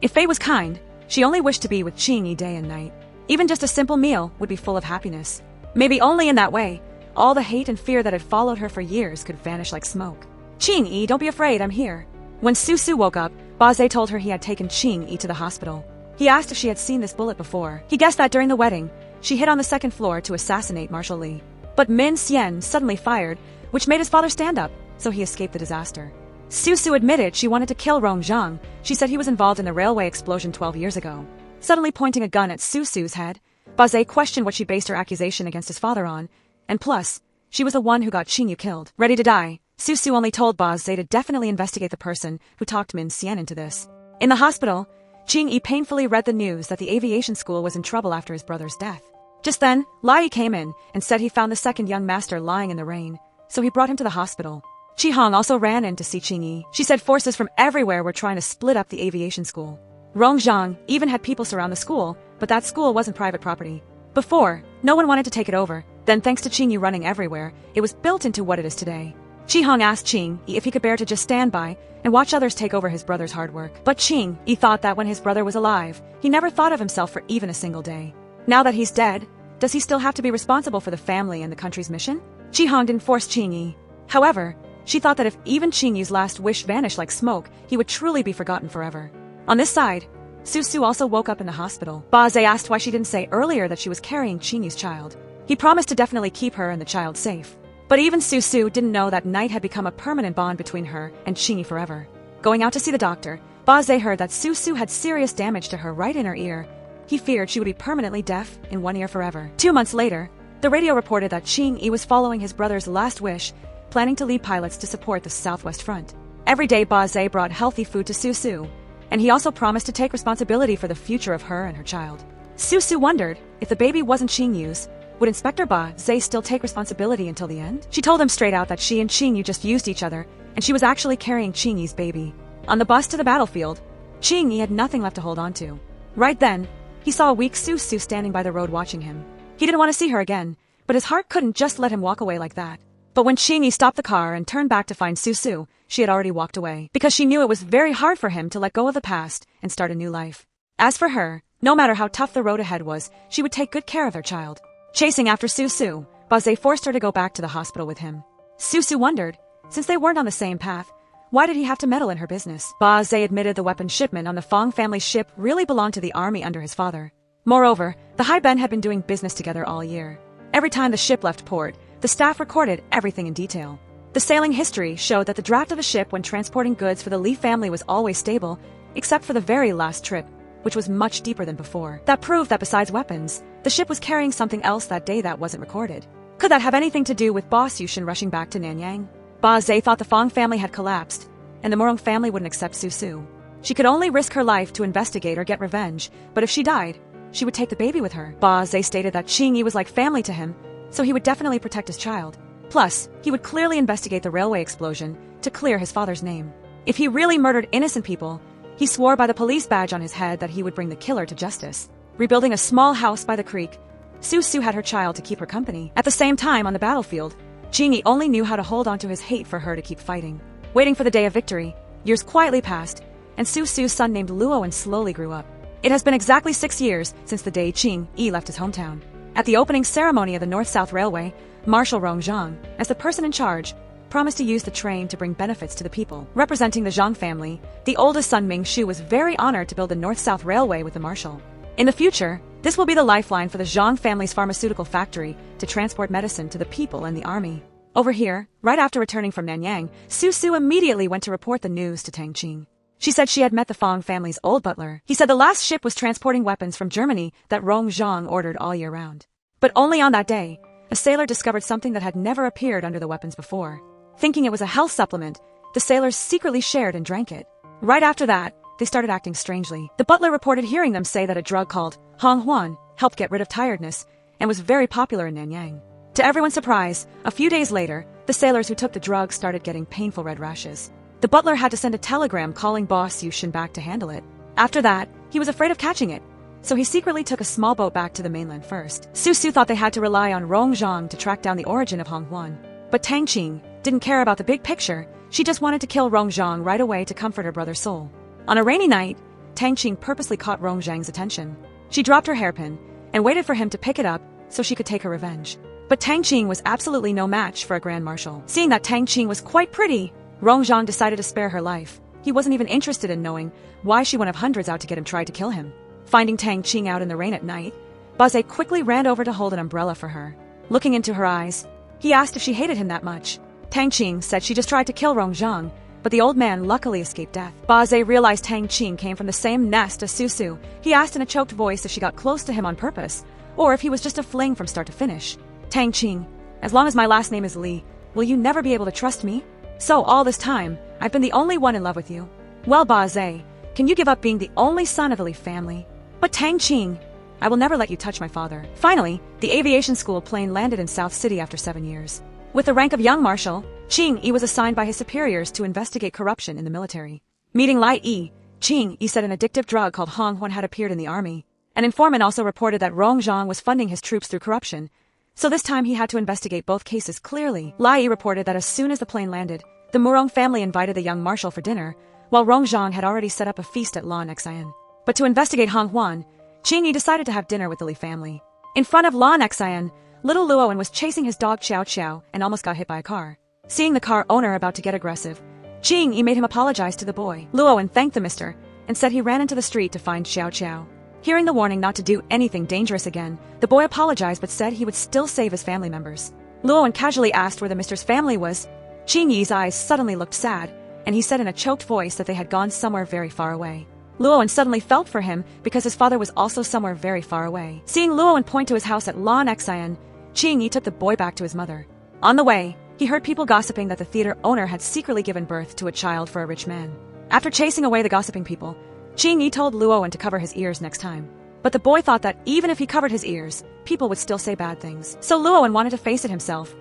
If fate was kind, she only wished to be with Qingyi day and night. Even just a simple meal would be full of happiness. Maybe only in that way, all the hate and fear that had followed her for years could vanish like smoke. Qingyi, don't be afraid, I'm here. When Su Su woke up, Baze told her he had taken Qingyi to the hospital. He asked if she had seen this bullet before. He guessed that during the wedding, she hid on the second floor to assassinate Marshal Li. But Min Xian suddenly fired, which made his father stand up, so he escaped the disaster. Su Su admitted she wanted to kill Rong Zhang. She said he was involved in the railway explosion 12 years ago. Suddenly pointing a gun at Su Su's head, Baze questioned what she based her accusation against his father on, and plus, she was the one who got Qingyu killed. Ready to die, Su Su only told Baze to definitely investigate the person who talked Min Xian into this. In the hospital, Qingyi painfully read the news that the aviation school was in trouble after his brother's death. Just then, Lai came in and said he found the second young master lying in the rain, so he brought him to the hospital. Chi Hong also ran in to see Qingyi. She said forces from everywhere were trying to split up the aviation school. Rong Zhang even had people surround the school, but that school wasn't private property. Before, no one wanted to take it over. Then thanks to Qingyi running everywhere, it was built into what it is today. Chi Hong asked Qingyi if he could bear to just stand by and watch others take over his brother's hard work. But Qingyi thought that when his brother was alive, he never thought of himself for even a single day. Now that he's dead, does he still have to be responsible for the family and the country's mission? Chi Hong didn't force Qingyi. However, she thought that if even Qingyu's last wish vanished like smoke, he would truly be forgotten forever. On this side, Su Su also woke up in the hospital. Baze asked why she didn't say earlier that she was carrying Qingyu's child. He promised to definitely keep her and the child safe. But even Su Su didn't know that night had become a permanent bond between her and Qingyu forever. Going out to see the doctor, Baze heard that Su Su had serious damage to her right inner ear. He feared she would be permanently deaf in one ear forever. 2 months later, the radio reported that Qingyi was following his brother's last wish, planning to lead pilots to support the Southwest Front. Every day Baze brought healthy food to Su Su, and he also promised to take responsibility for the future of her and her child. Su Su wondered if the baby wasn't Qingyu's, would Inspector Baze still take responsibility until the end? She told him straight out that she and Qingyu just used each other, and she was actually carrying Qingyi's baby. On the bus to the battlefield, Qingyi had nothing left to hold on to. Right then, he saw a weak Su Su standing by the road watching him. He didn't want to see her again, but his heart couldn't just let him walk away like that. But when Qingyi stopped the car and turned back to find Su Su, she had already walked away, because she knew it was very hard for him to let go of the past and start a new life. As for her, no matter how tough the road ahead was, she would take good care of their child. Chasing after Su Su, Baze forced her to go back to the hospital with him. Su Su wondered, since they weren't on the same path, why did he have to meddle in her business? Baze admitted the weapon shipment on the Fong family ship really belonged to the army under his father. Moreover, the Hai Ben had been doing business together all year. Every time the ship left port, the staff recorded everything in detail. The sailing history showed that the draft of the ship when transporting goods for the Li family was always stable, except for the very last trip, which was much deeper than before. That proved that besides weapons, the ship was carrying something else that day that wasn't recorded. Could that have anything to do with Boss Yushin rushing back to Nanyang? Baze thought the Fong family had collapsed, and the Murong family wouldn't accept Su Su. She could only risk her life to investigate or get revenge, but if she died, she would take the baby with her. Baze stated that Qingyi was like family to him, so he would definitely protect his child. Plus, he would clearly investigate the railway explosion to clear his father's name. If he really murdered innocent people, he swore by the police badge on his head that he would bring the killer to justice. Rebuilding a small house by the creek, Su Su had her child to keep her company. At the same time, on the battlefield, Jingyi only knew how to hold on to his hate for her to keep fighting. Waiting for the day of victory, years quietly passed, and Su Su's son named Luowen slowly grew up. It has been exactly 6 years since the day Jingyi left his hometown. At the opening ceremony of the North-South Railway, Marshal Rong Zhang, as the person in charge, promised to use the train to bring benefits to the people. Representing the Zhang family, the oldest son Ming Shu was very honored to build the North-South Railway with the marshal. In the future, this will be the lifeline for the Zhang family's pharmaceutical factory to transport medicine to the people and the army. Over here, right after returning from Nanyang, Su Su immediately went to report the news to Tang Qing. She said she had met the Fong family's old butler. He said the last ship was transporting weapons from Germany that Rong Zhang ordered all year round. But only on that day, a sailor discovered something that had never appeared under the weapons before. Thinking it was a health supplement, the sailors secretly shared and drank it. Right after that, they started acting strangely. The butler reported hearing them say that a drug called Hong Huan helped get rid of tiredness and was very popular in Nanyang. To everyone's surprise, a few days later, the sailors who took the drug started getting painful red rashes. The butler had to send a telegram calling boss Yu Shin back to handle it. After that, he was afraid of catching it, so he secretly took a small boat back to the mainland first. Su Su thought they had to rely on Rong Zhang to track down the origin of Hong Huan. But Tang Qing didn't care about the big picture. She just wanted to kill Rong Zhang right away to comfort her brother's soul. On a rainy night, Tang Qing purposely caught Rong Zhang's attention. She dropped her hairpin and waited for him to pick it up so she could take her revenge. But Tang Qing was absolutely no match for a grand marshal. Seeing that Tang Qing was quite pretty, Rong Zhang decided to spare her life. He wasn't even interested in knowing why she went of hundreds out to get him tried to kill him. Finding Tang Qing out in the rain at night, Baze quickly ran over to hold an umbrella for her. Looking into her eyes, he asked if she hated him that much. Tang Qing said she just tried to kill Rong Zhang, but the old man luckily escaped death. Baze realized Tang Qing came from the same nest as Su Su. He asked in a choked voice if she got close to him on purpose, or if he was just a fling from start to finish. Tang Qing, as long as my last name is Li, will you never be able to trust me? So all this time, I've been the only one in love with you. Well, Baze, can you give up being the only son of the Li family? But Tang Qing, I will never let you touch my father. Finally, the aviation school plane landed in South City after 7 years. With the rank of Young Marshal, Qing-yi was assigned by his superiors to investigate corruption in the military. Meeting Lai-yi, Qing-yi said an addictive drug called Hong Huan had appeared in the army. An informant also reported that Rong Zhang was funding his troops through corruption, so this time he had to investigate both cases clearly. Lai-yi reported that as soon as the plane landed, the Murong family invited the Young Marshal for dinner, while Rong Zhang had already set up a feast at Lan Xian. But to investigate Hong Huan, Qing-yi decided to have dinner with the Li family. In front of Lan Xian, little Luowen was chasing his dog Xiao Xiao and almost got hit by a car. Seeing the car owner about to get aggressive, Qing-yi made him apologize to the boy. Luowen thanked the mister and said he ran into the street to find Xiao Xiao. Hearing the warning not to do anything dangerous again, the boy apologized but said he would still save his family members. Luowen casually asked where the mister's family was. Qing-yi's eyes suddenly looked sad, and he said in a choked voice that they had gone somewhere very far away. Luowen suddenly felt for him because his father was also somewhere very far away. Seeing Luowen point to his house at Lan Xian, Qing-yi took the boy back to his mother. On the way, he heard people gossiping that the theater owner had secretly given birth to a child for a rich man. After chasing away the gossiping people, Qing-yi told Luowen to cover his ears next time. But the boy thought that even if he covered his ears, people would still say bad things. So Luowen wanted to face it himself,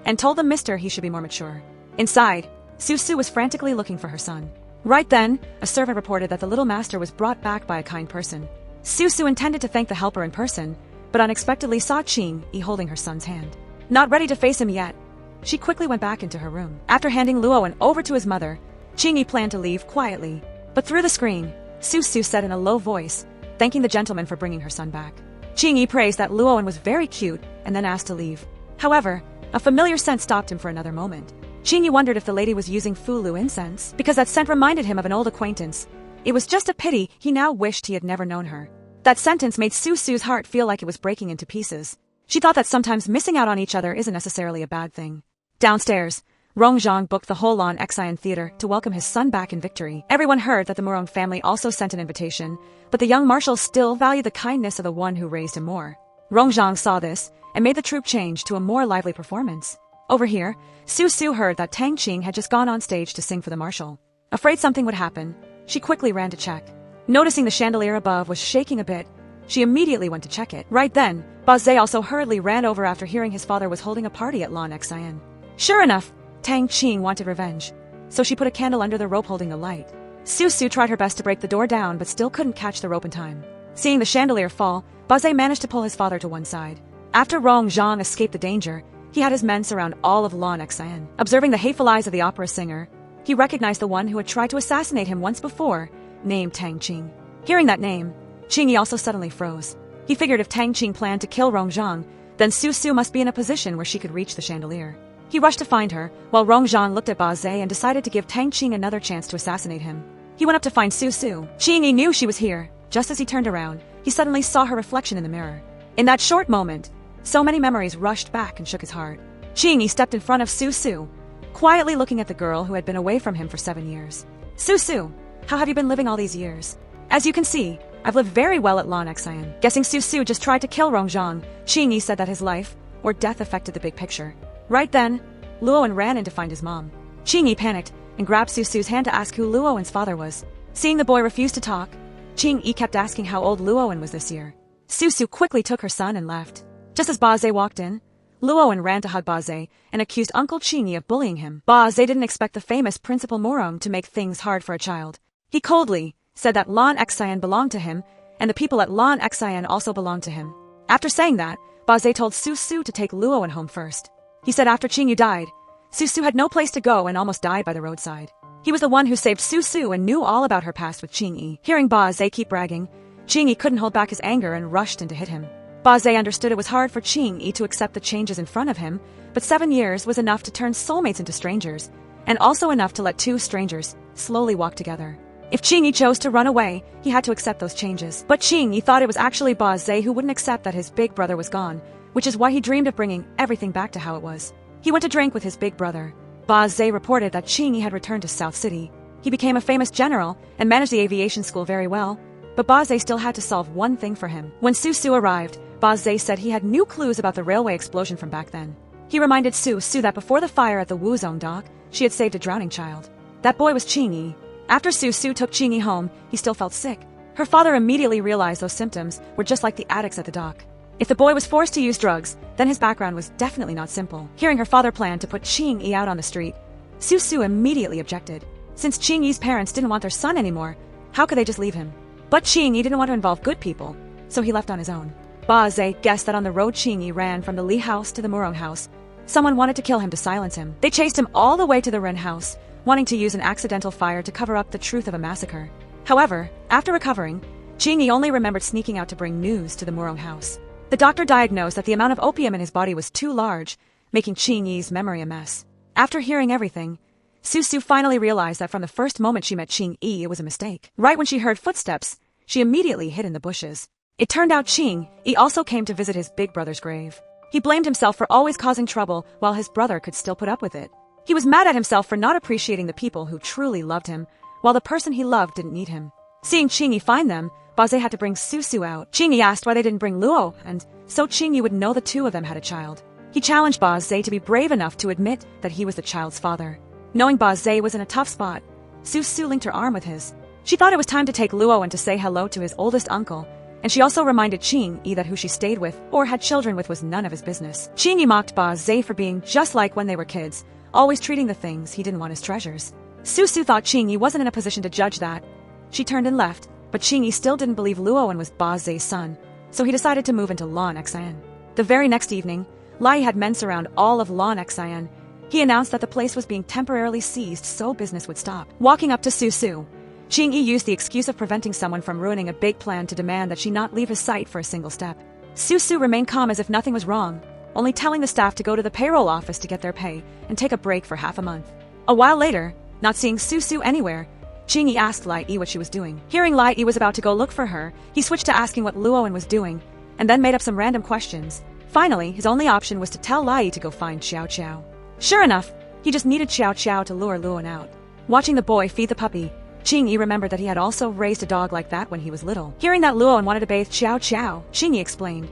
and told the mister he should be more mature. Inside, Su Su was frantically looking for her son. Right then, a servant reported that the little master was brought back by a kind person. Su Su intended to thank the helper in person, but unexpectedly saw Qing-yi holding her son's hand. Not ready to face him yet, she quickly went back into her room. After handing Luowen over to his mother, Qing-yi planned to leave quietly. But through the screen, Su Su said in a low voice, thanking the gentleman for bringing her son back. Qing-yi praised that Luowen was very cute and then asked to leave. However, a familiar scent stopped him for another moment. Qing-yi wondered if the lady was using Fulu incense, because that scent reminded him of an old acquaintance. It was just a pity he now wished he had never known her. That sentence made Su Su's heart feel like it was breaking into pieces. She thought that sometimes missing out on each other isn't necessarily a bad thing. Downstairs, Rong Zhang booked the whole Lan Xian theater to welcome his son back in victory. Everyone heard that the Murong family also sent an invitation, but the young marshal still valued the kindness of the one who raised him more. Rong Zhang saw this and made the troupe change to a more lively performance. Over here, Su Su heard that Tang Qing had just gone on stage to sing for the marshal. Afraid something would happen, she quickly ran to check. Noticing the chandelier above was shaking a bit, she immediately went to check it. Right then, Baze also hurriedly ran over after hearing his father was holding a party at Lan Xian. Sure enough, Tang Qing wanted revenge, so she put a candle under the rope holding the light. Su Su tried her best to break the door down but still couldn't catch the rope in time. Seeing the chandelier fall, Baze managed to pull his father to one side. After Rong Zhang escaped the danger, He had his men surround all of Lan Xian. Observing the hateful eyes of the opera singer, he recognized the one who had tried to assassinate him once before, named Tang Qing. Hearing that name, Qing Yi also suddenly froze. He figured if Tang Qing planned to kill Rongzhang, then Su Su must be in a position where she could reach the chandelier. He rushed to find her, while Rongzhang looked at Ba Zhe and decided to give Tang Qing another chance to assassinate him. He went up to find Su Su. Qing Yi knew she was here. Just as he turned around, he suddenly saw her reflection in the mirror. In that short moment, so many memories rushed back and shook his heart. Qing Yi stepped in front of Su Su, quietly looking at the girl who had been away from him for 7 years. Su Su, how have you been living all these years? As you can see, I've lived very well at Lan Xian. Guessing Su Su just tried to kill Rongzhang, Qing Yi said that his life or death affected the big picture. Right then, Luowen ran in to find his mom. Qing Yi panicked and grabbed Su Su's hand to ask who Luowen's father was. Seeing the boy refuse to talk, Qing Yi kept asking how old Luowen was this year. Su Su quickly took her son and left. Just as Ba Zhe walked in, Luowen ran to hug Ba Zhe and accused Uncle Qing Yi of bullying him. Ba Zhe didn't expect the famous Principal Morong to make things hard for a child. He coldly said that Lan Xian belonged to him, and the people at Lan Xian also belonged to him. After saying that, Ba Zhe told Su Su to take Luowen home first. He said after Qing Yi died, Su Su had no place to go and almost died by the roadside. He was the one who saved Su Su and knew all about her past with Qing Yi. Hearing Ba Zhe keep bragging, Qing Yi couldn't hold back his anger and rushed in to hit him. Ba Zhe understood it was hard for Qing Yi to accept the changes in front of him, but 7 years was enough to turn soulmates into strangers, and also enough to let two strangers slowly walk together. If Qing Yi chose to run away, he had to accept those changes. But Qing Yi thought it was actually Ba Zhe who wouldn't accept that his big brother was gone, which is why he dreamed of bringing everything back to how it was. He went to drink with his big brother. Ba Zhe reported that Qing Yi had returned to South City. He became a famous general and managed the aviation school very well, but Ba Zhe still had to solve one thing for him. When Su Su arrived, Ba Zhe said he had new clues about the railway explosion from back then. He reminded Su Su that before the fire at the Wuzong dock, she had saved a drowning child. That boy was Qing Yi. After Su Su took Qing Yi home, he still felt sick. Her father immediately realized those symptoms were just like the addicts at the dock. If the boy was forced to use drugs, then his background was definitely not simple. Hearing her father plan to put Qing Yi out on the street, Su Su immediately objected. Since Qing Yi's parents didn't want their son anymore, how could they just leave him? But Qing Yi didn't want to involve good people, so he left on his own. Ba Zhe guessed that on the road Qing Yi ran from the Li house to the Murong house, someone wanted to kill him to silence him. They chased him all the way to the Ren house, wanting to use an accidental fire to cover up the truth of a massacre. However, after recovering, Qing Yi only remembered sneaking out to bring news to the Murong house. The doctor diagnosed that the amount of opium in his body was too large, making Qing Yi's memory a mess. After hearing everything, Su Su finally realized that from the first moment she met Qing Yi, it was a mistake. Right when she heard footsteps, she immediately hid in the bushes. It turned out Qing Yi also came to visit his big brother's grave. He blamed himself for always causing trouble while his brother could still put up with it. He was mad at himself for not appreciating the people who truly loved him, while the person he loved didn't need him. Seeing Qing Yi find them, Ba Zhe had to bring Su Su out. Qing Yi asked why they didn't bring Luo, and so Qing Yi would know the two of them had a child. He challenged Ba Zhe to be brave enough to admit that he was the child's father. Knowing Ba Zhe was in a tough spot, Su Su linked her arm with his. She thought it was time to take Luo and to say hello to his oldest uncle, and she also reminded Qing Yi that who she stayed with or had children with was none of his business. Qing Yi mocked Ba Zhe for being just like when they were kids, always treating the things he didn't want as treasures. Su Su thought Qing Yi wasn't in a position to judge that. She turned and left, but Qing Yi still didn't believe Luowen was Ba Ze's son, so he decided to move into Lan Xian. The very next evening, Lai had men surround all of Lan Xian. He announced that the place was being temporarily seized so business would stop. Walking up to Su Su, Qing Yi used the excuse of preventing someone from ruining a big plan to demand that she not leave his sight for a single step. Su Su remained calm as if nothing was wrong, only telling the staff to go to the payroll office to get their pay and take a break for half a month. A while later, not seeing Su Su anywhere, Qing Yi asked Lai Yi what she was doing. Hearing Lai Yi was about to go look for her, he switched to asking what Luowen was doing, and then made up some random questions. Finally, his only option was to tell Lai Yi to go find Xiao Xiao. Sure enough, he just needed Xiao Xiao to lure Luowen out. Watching the boy feed the puppy, Qing Yi remembered that he had also raised a dog like that when he was little. Hearing that Luowen wanted to bathe Xiao Xiao, Qing Yi explained,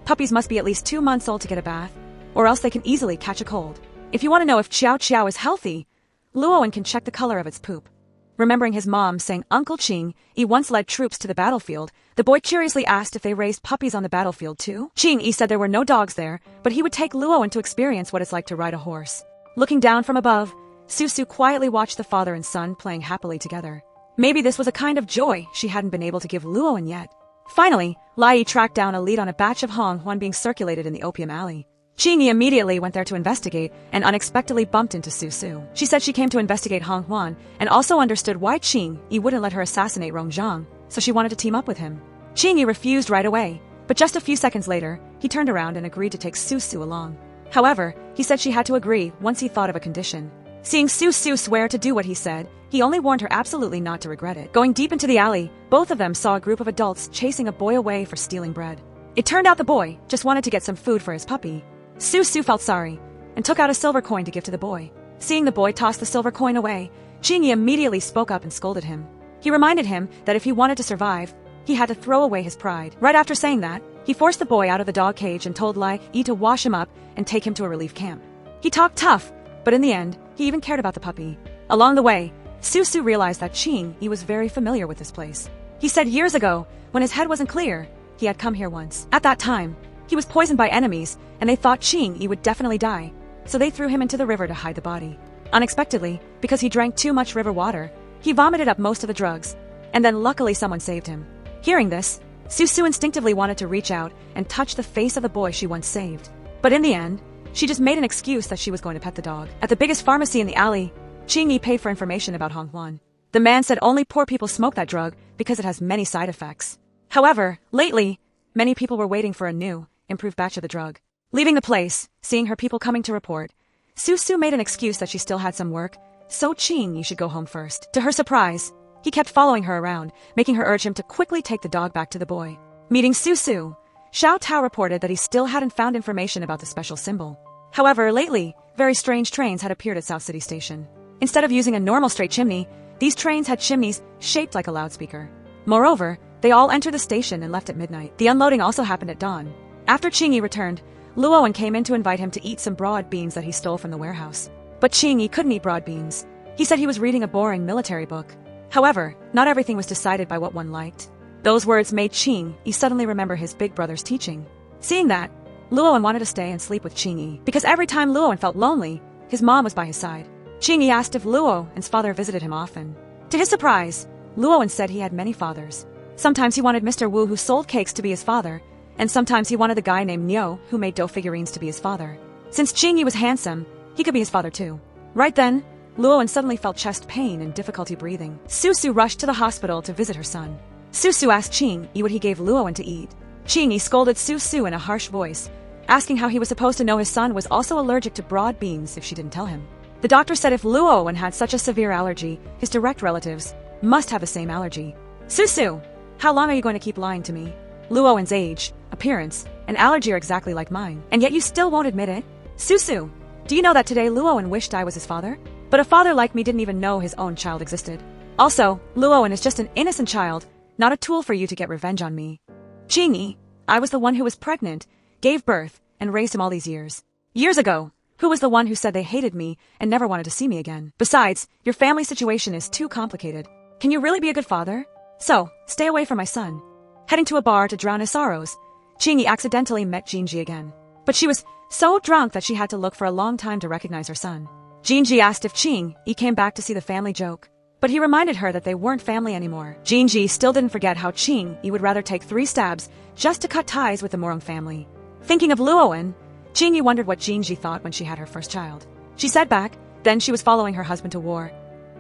"Puppies must be at least 2 months old to get a bath, or else they can easily catch a cold. If you want to know if Xiao Xiao is healthy, Luowen can check the color of its poop." Remembering his mom saying Uncle Qing Yi once led troops to the battlefield, the boy curiously asked if they raised puppies on the battlefield too. Qing Yi said there were no dogs there, but he would take Luowen to experience what it's like to ride a horse. Looking down from above, Su Su quietly watched the father and son playing happily together. Maybe this was a kind of joy she hadn't been able to give Luowen yet. Finally, Lai Yi tracked down a lead on a batch of Hong Huan being circulated in the opium alley. Qingyi immediately went there to investigate and unexpectedly bumped into Su. She said she came to investigate Hong Huan and also understood why Qingyi wouldn't let her assassinate Rong Zhang, so she wanted to team up with him. Qingyi refused right away, but just a few seconds later, he turned around and agreed to take Su along. However, he said she had to agree once he thought of a condition. Seeing Su swear to do what he said, he only warned her absolutely not to regret it. Going deep into the alley, both of them saw a group of adults chasing a boy away for stealing bread. It turned out the boy just wanted to get some food for his puppy. Su felt sorry and took out a silver coin to give to the boy. Seeing the boy toss the silver coin away, Qingyi immediately spoke up and scolded him. He reminded him that if he wanted to survive, he had to throw away his pride. Right after saying that, he forced the boy out of the dog cage and told Lai Yi to wash him up and take him to a relief camp. He talked tough, but in the end, he even cared about the puppy. Along the way, Su realized that Qingyi was very familiar with this place. He said years ago, when his head wasn't clear, he had come here once. At that time, he was poisoned by enemies, and they thought Qingyi would definitely die, so they threw him into the river to hide the body. Unexpectedly, because he drank too much river water, he vomited up most of the drugs, and then luckily someone saved him. Hearing this, Su instinctively wanted to reach out and touch the face of the boy she once saved. But in the end, she just made an excuse that she was going to pet the dog. At the biggest pharmacy in the alley, Qingyi paid for information about Hong Huan. The man said only poor people smoke that drug because it has many side effects. However, lately, many people were waiting for a new, improved batch of the drug. Leaving the place, seeing her people coming to report, Su made an excuse that she still had some work, so Qingyi should go home first. To her surprise, he kept following her around, making her urge him to quickly take the dog back to the boy. Meeting Su, Xiao Tao reported that he still hadn't found information about the special symbol. However, lately, very strange trains had appeared at South City Station. Instead of using a normal straight chimney, these trains had chimneys shaped like a loudspeaker. Moreover, they all entered the station and left at midnight. The unloading also happened at dawn. After Qingyi returned, Luowen came in to invite him to eat some broad beans that he stole from the warehouse. But Qingyi couldn't eat broad beans. He said he was reading a boring military book. However, not everything was decided by what one liked. Those words made Qingyi suddenly remember his big brother's teaching. Seeing that, Luowen wanted to stay and sleep with Qingyi, because every time Luowen felt lonely, his mom was by his side. Qingyi asked if Luowen's father visited him often. To his surprise, Luowen said he had many fathers. Sometimes he wanted Mr. Wu who sold cakes to be his father, and sometimes he wanted the guy named Niu who made dough figurines to be his father. Since Qingyi was handsome, he could be his father too. Right then, Luowen suddenly felt chest pain and difficulty breathing. Su rushed to the hospital to visit her son. Su asked Qingyi what he gave Luowen to eat. Qingyi scolded Su in a harsh voice, asking how he was supposed to know his son was also allergic to broad beans if she didn't tell him. The doctor said if Luowen had such a severe allergy, his direct relatives must have the same allergy. Su, how long are you going to keep lying to me? Luowen's age, appearance, and allergy are exactly like mine, and yet you still won't admit it? Su, do you know that today Luowen wished I was his father? But a father like me didn't even know his own child existed. Also, Luowen is just an innocent child, not a tool for you to get revenge on me. Qingyi, I was the one who was pregnant, gave birth, and raised him all these years. Years ago, who was the one who said they hated me and never wanted to see me again? Besides, your family situation is too complicated. Can you really be a good father? So, stay away from my son. Heading to a bar to drown his sorrows, Qingyi accidentally met Jinji again. But she was so drunk that she had to look for a long time to recognize her son. Jinji asked if Qingyi came back to see the family joke, but he reminded her that they weren't family anymore. Jinji still didn't forget how Qingyi would rather take 3 stabs just to cut ties with the Morong family. Thinking of Luowen, Qingyi wondered what Jinji thought when she had her first child. She said back, then she was following her husband to war,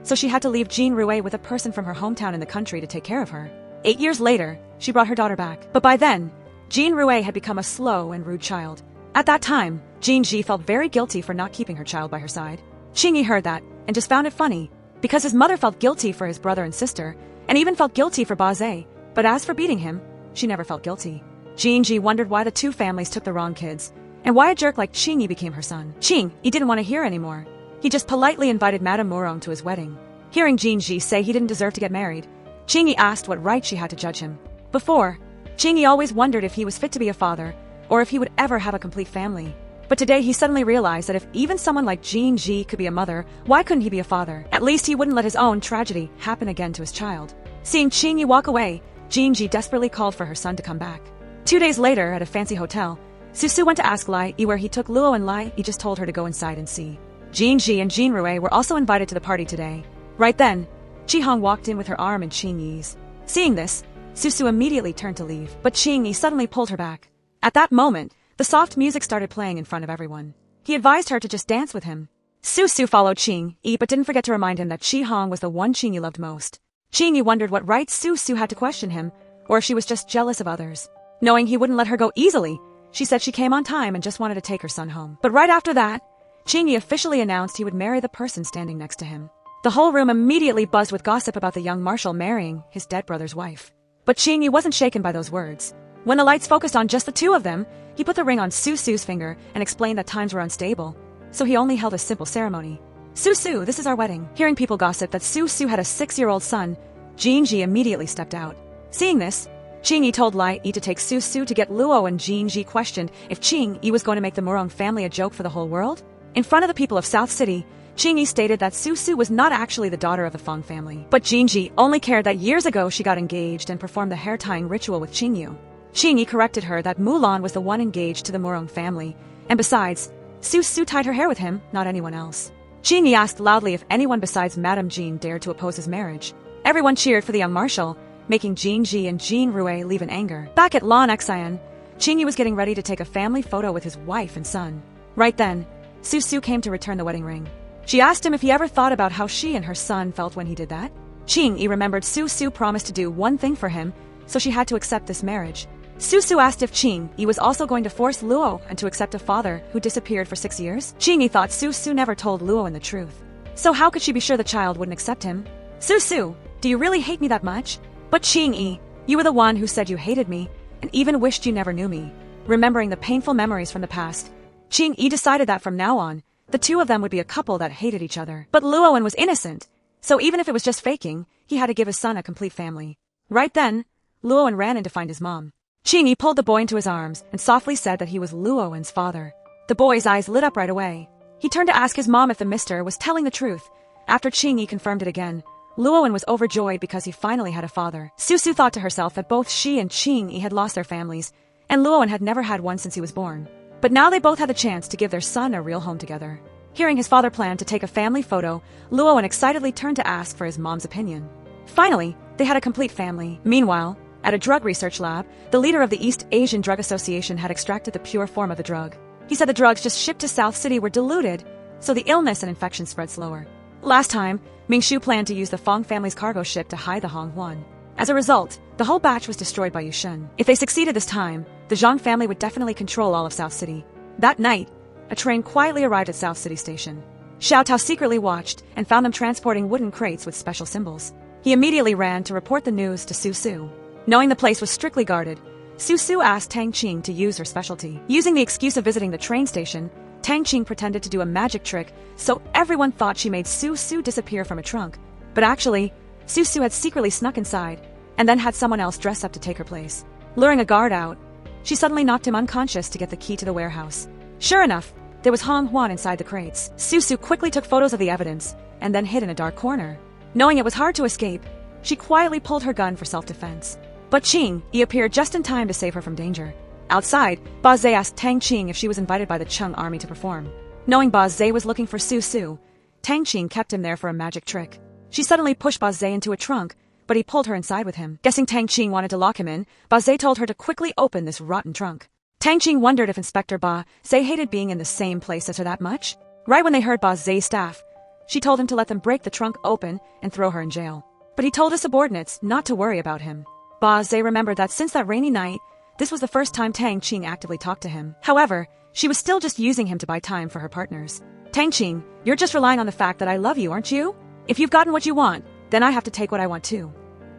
so she had to leave Jin Rue with a person from her hometown in the country to take care of her. 8 years later, she brought her daughter back, but by then, Jin Rue had become a slow and rude child. At that time, Jinji felt very guilty for not keeping her child by her side. Qingyi heard that and just found it funny, because his mother felt guilty for his brother and sister, and even felt guilty for Baze, but as for beating him, she never felt guilty. Jinji wondered why the 2 families took the wrong kids, and why a jerk like Qingyi became her son. Qingyi didn't want to hear anymore. He just politely invited Madame Morong to his wedding. Hearing Jinji say he didn't deserve to get married, Qingyi asked what right she had to judge him. Before, Qingyi always wondered if he was fit to be a father, or if he would ever have a complete family. But today he suddenly realized that if even someone like Jinji could be a mother, why couldn't he be a father? At least he wouldn't let his own tragedy happen again to his child. Seeing Qingyi walk away, Jinji desperately called for her son to come back. 2 days later, at a fancy hotel, Su went to ask Lai Yi where he took Luo, and Lai Yi just told her to go inside and see. Jinji and Jin Rue were also invited to the party today. Right then, Ji-hong walked in with her arm in Qingyi's. Seeing this, Su immediately turned to leave, but Qingyi suddenly pulled her back. At that moment, The soft music started playing in front of everyone. He advised her to just dance with him. Su followed Qing-yi but didn't forget to remind him that Qi-hong was the one Qing-yi loved most. Qing-yi wondered what right Su had to question him, or if she was just jealous of others. Knowing he wouldn't let her go easily, she said she came on time and just wanted to take her son home. But right after that, Qing-yi officially announced he would marry the person standing next to him. The whole room immediately buzzed with gossip about the young Marshal marrying his dead brother's wife. But Qing-yi wasn't shaken by those words. When the lights focused on just the two of them, he put the ring on Su's finger and explained that times were unstable, so he only held a simple ceremony. Su, this is our wedding. Hearing people gossip that Su had a 6-year-old son, Jin-ji immediately stepped out. Seeing this, Qing-yi told Lai-yi to take Su to get Luo, and Jin-ji questioned if Qing-yi was going to make the Murong family a joke for the whole world. In front of the people of South City, Qing-yi stated that Su was not actually the daughter of the Feng family, but Jin-ji only cared that years ago she got engaged and performed the hair-tying ritual with Qing-yu. Qing-yi corrected her that Mulan was the one engaged to the Murong family, and besides, Su tied her hair with him, not anyone else. Qing-yi asked loudly if anyone besides Madame Jean dared to oppose his marriage. Everyone cheered for the young Marshal, making Jin-ji and Jin Rui leave in anger. Back at Lan Xian, Qing-yi was getting ready to take a family photo with his wife and son. Right then, Su came to return the wedding ring. She asked him if he ever thought about how she and her son felt when he did that. Qing-yi remembered Su promised to do one thing for him, so she had to accept this marriage. Su asked if Qing-yi was also going to force Luo and to accept a father who disappeared for 6 years. Qing-yi thought Su never told Luo the truth. So how could she be sure the child wouldn't accept him? Su, do you really hate me that much? But Qing-yi, you were the one who said you hated me, and even wished you never knew me. Remembering the painful memories from the past, Qing-yi decided that from now on, the two of them would be a couple that hated each other. But Luowen was innocent, so even if it was just faking, he had to give his son a complete family. Right then, Luowen ran in to find his mom. Qing-yi pulled the boy into his arms and softly said that he was Luowen's father. The boy's eyes lit up right away. He turned to ask his mom if the mister was telling the truth. After Qing-yi confirmed it again, Luowen was overjoyed because he finally had a father. Su thought to herself that both she and Qing-yi had lost their families, and Luowen had never had one since he was born. But now they both had the chance to give their son a real home together. Hearing his father planned to take a family photo, Luowen excitedly turned to ask for his mom's opinion. Finally, they had a complete family. Meanwhile, at a drug research lab, the leader of the East Asian Drug Association had extracted the pure form of the drug. He said the drugs just shipped to South City were diluted, so the illness and infection spread slower. Last time, Mingshu planned to use the Feng family's cargo ship to hide the Honghuan. As a result, the whole batch was destroyed by Yushun. If they succeeded this time, the Zhang family would definitely control all of South City. That night, a train quietly arrived at South City Station. Xiao Tao secretly watched and found them transporting wooden crates with special symbols. He immediately ran to report the news to Su. Knowing the place was strictly guarded, Su asked Tang Qing to use her specialty. Using the excuse of visiting the train station, Tang Qing pretended to do a magic trick, so everyone thought she made Su disappear from a trunk. But actually, Su had secretly snuck inside, and then had someone else dress up to take her place. Luring a guard out, she suddenly knocked him unconscious to get the key to the warehouse. Sure enough, there was Honghuan inside the crates. Su quickly took photos of the evidence, and then hid in a dark corner. Knowing it was hard to escape, she quietly pulled her gun for self-defense. But Qing-yi appeared just in time to save her from danger. Outside, Ba Zhe asked Tang Qing if she was invited by the Cheng army to perform. Knowing Ba Zhe was looking for Su, Tang Qing kept him there for a magic trick. She suddenly pushed Ba Zhe into a trunk, but he pulled her inside with him. Guessing Tang Qing wanted to lock him in, Ba Zhe told her to quickly open this rotten trunk. Tang Qing wondered if Inspector Ba Zhe hated being in the same place as her that much. Right when they heard Ba Zhe's staff, she told him to let them break the trunk open and throw her in jail. But he told his subordinates not to worry about him. Ba Zhe remembered that since that rainy night, this was the first time Tang Qing actively talked to him. However, she was still just using him to buy time for her partners. Tang Qing, you're just relying on the fact that I love you, aren't you? If you've gotten what you want, then I have to take what I want too.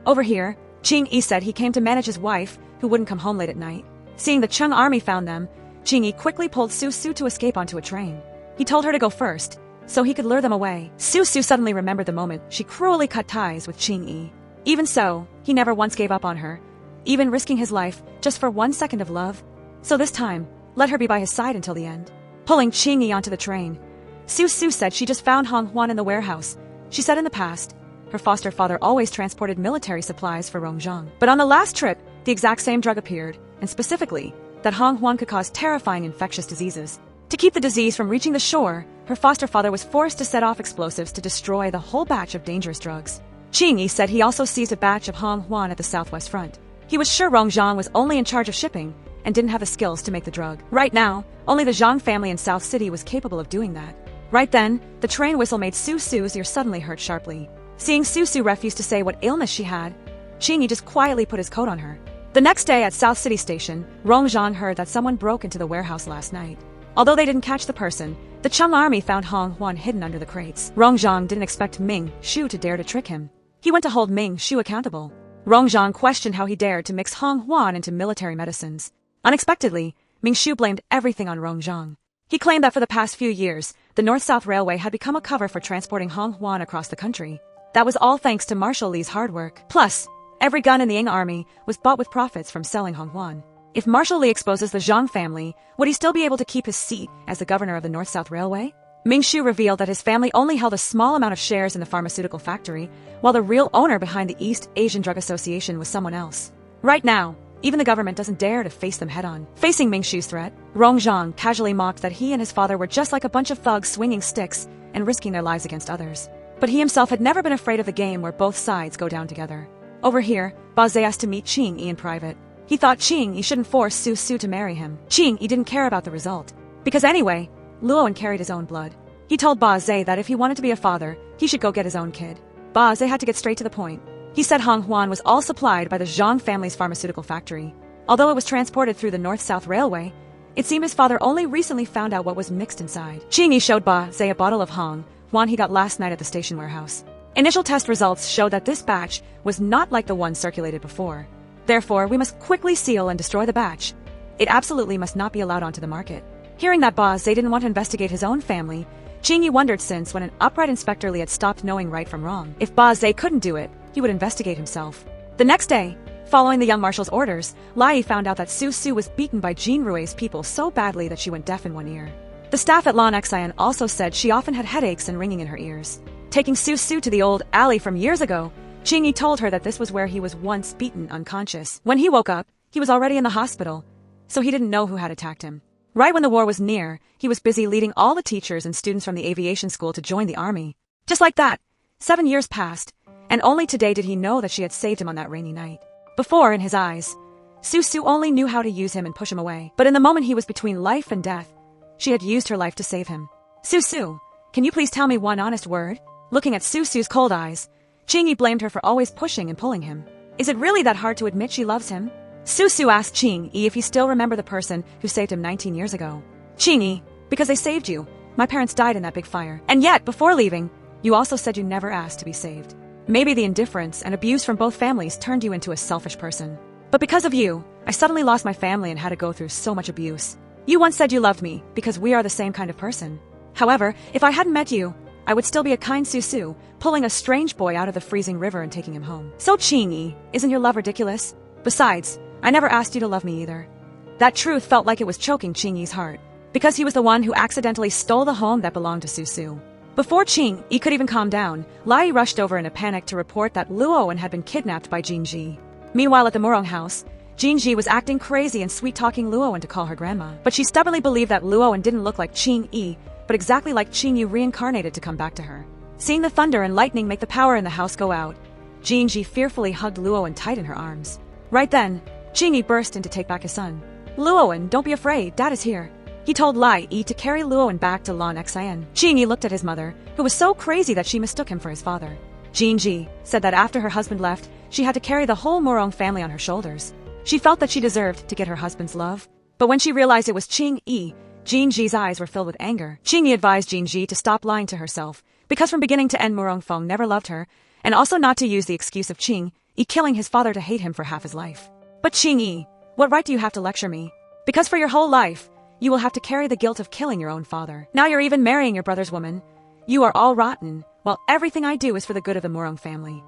Over here, Qing-yi said he came to manage his wife, who wouldn't come home late at night. Seeing the Cheng army found them, Qing-yi quickly pulled Su to escape onto a train. He told her to go first, so he could lure them away. Su suddenly remembered the moment she cruelly cut ties with Qing-yi. Even so, he never once gave up on her, even risking his life just for 1 second of love. So this time, let her be by his side until the end. Pulling Qing-yi onto the train, Su said she just found Honghuan in the warehouse. She said in the past, her foster father always transported military supplies for Rongzhang. But on the last trip, the exact same drug appeared, and specifically, that Honghuan could cause terrifying infectious diseases. To keep the disease from reaching the shore, her foster father was forced to set off explosives to destroy the whole batch of dangerous drugs. Qing-yi said he also seized a batch of Honghuan at the southwest front. He was sure Rongzhang was only in charge of shipping, and didn't have the skills to make the drug. Right now, only the Zhang family in South City was capable of doing that. Right then, the train whistle made Sue's ear suddenly hurt sharply. Seeing Sue refuse to say what illness she had, Qingyi just quietly put his coat on her. The next day at South City Station, Rongzhang heard that someone broke into the warehouse last night. Although they didn't catch the person, the Cheng army found Hong Huan hidden under the crates. Rongzhang didn't expect Ming Shu to dare to trick him. He went to hold Ming Shu accountable. Rongzhang questioned how he dared to mix Hong Huan into military medicines. Unexpectedly, Ming Shu blamed everything on Rongzhang. He claimed that for the past few years, the North-South Railway had become a cover for transporting Hong Huan across the country. That was all thanks to Marshal Li's hard work. Plus, every gun in the Ying army was bought with profits from selling Hong Huan. If Marshal Li exposes the Zhang family, would he still be able to keep his seat as the governor of the North-South Railway? Ming Shu revealed that his family only held a small amount of shares in the pharmaceutical factory, while the real owner behind the East Asian Drug Association was someone else. Right now, even the government doesn't dare to face them head-on. Facing Ming Shu's threat, Rongzhang casually mocked that he and his father were just like a bunch of thugs swinging sticks and risking their lives against others. But he himself had never been afraid of the game where both sides go down together. Over here, Ba Zhe asked to meet Qingyi in private. He thought Qingyi shouldn't force Su to marry him. Qingyi didn't care about the result. Because anyway, Luowen carried his own blood. He told Ba Zhe that if he wanted to be a father, he should go get his own kid. Ba Zhe had to get straight to the point. He said Hong Huan was all supplied by the Zhang family's pharmaceutical factory. Although it was transported through the North-South Railway, it seemed his father only recently found out what was mixed inside. Qingyi showed Ba Zhe a bottle of Hong Huan he got last night at the station warehouse. Initial test results showed that this batch was not like the one circulated before. Therefore, we must quickly seal and destroy the batch. It absolutely must not be allowed onto the market. Hearing that Ba Zhe didn't want to investigate his own family, Qingyi wondered since when an upright Inspector Li had stopped knowing right from wrong. If Ba Zhe couldn't do it, he would investigate himself. The next day, following the Young Marshal's orders, Lai found out that Su was beaten by Jean Rue's people so badly that she went deaf in one ear. The staff at Lan Xian also said she often had headaches and ringing in her ears. Taking Su to the old alley from years ago, Qingyi told her that this was where he was once beaten unconscious. When he woke up, he was already in the hospital, so he didn't know who had attacked him. Right when the war was near, he was busy leading all the teachers and students from the aviation school to join the army. Just like that, 7 years passed, and only today did he know that she had saved him on that rainy night. Before, in his eyes, Su only knew how to use him and push him away. But in the moment he was between life and death, she had used her life to save him. Su, can you please tell me one honest word? Looking at Su's cold eyes, Qingyi blamed her for always pushing and pulling him. Is it really that hard to admit she loves him? Su asked Qingyi if he still remembered the person who saved him 19 years ago. Qingyi, because they saved you. My parents died in that big fire. And yet, before leaving, you also said you never asked to be saved. Maybe the indifference and abuse from both families turned you into a selfish person. But because of you, I suddenly lost my family and had to go through so much abuse. You once said you loved me because we are the same kind of person. However, if I hadn't met you, I would still be a kind Su, pulling a strange boy out of the freezing river and taking him home. So Qingyi, isn't your love ridiculous? Besides, I never asked you to love me either. That truth felt like it was choking Qingyi's heart, because he was the one who accidentally stole the home that belonged to Su. Before Qingyi could even calm down, Lai rushed over in a panic to report that Luowen had been kidnapped by Jinji. Meanwhile at the Murong house, Jinji was acting crazy and sweet-talking Luowen to call her grandma. But she stubbornly believed that Luowen didn't look like Qingyi, but exactly like Qingyi reincarnated to come back to her. Seeing the thunder and lightning make the power in the house go out, Jinji fearfully hugged Luowen tight in her arms. Right then, Qingyi burst in to take back his son. Luowen, don't be afraid, Dad is here. He told Lai to carry Luowen back to Lan Xian. Qingyi looked at his mother, who was so crazy that she mistook him for his father. Jinji said that after her husband left, she had to carry the whole Murong family on her shoulders. She felt that she deserved to get her husband's love. But when she realized it was Qingyi, Jinji's eyes were filled with anger. Qingyi advised Jinji to stop lying to herself, because from beginning to end Murong Feng never loved her, and also not to use the excuse of Qingyi killing his father to hate him for half his life. But Qingyi, what right do you have to lecture me? Because for your whole life, you will have to carry the guilt of killing your own father. Now you're even marrying your brother's woman. You are all rotten, while everything I do is for the good of the Murong family.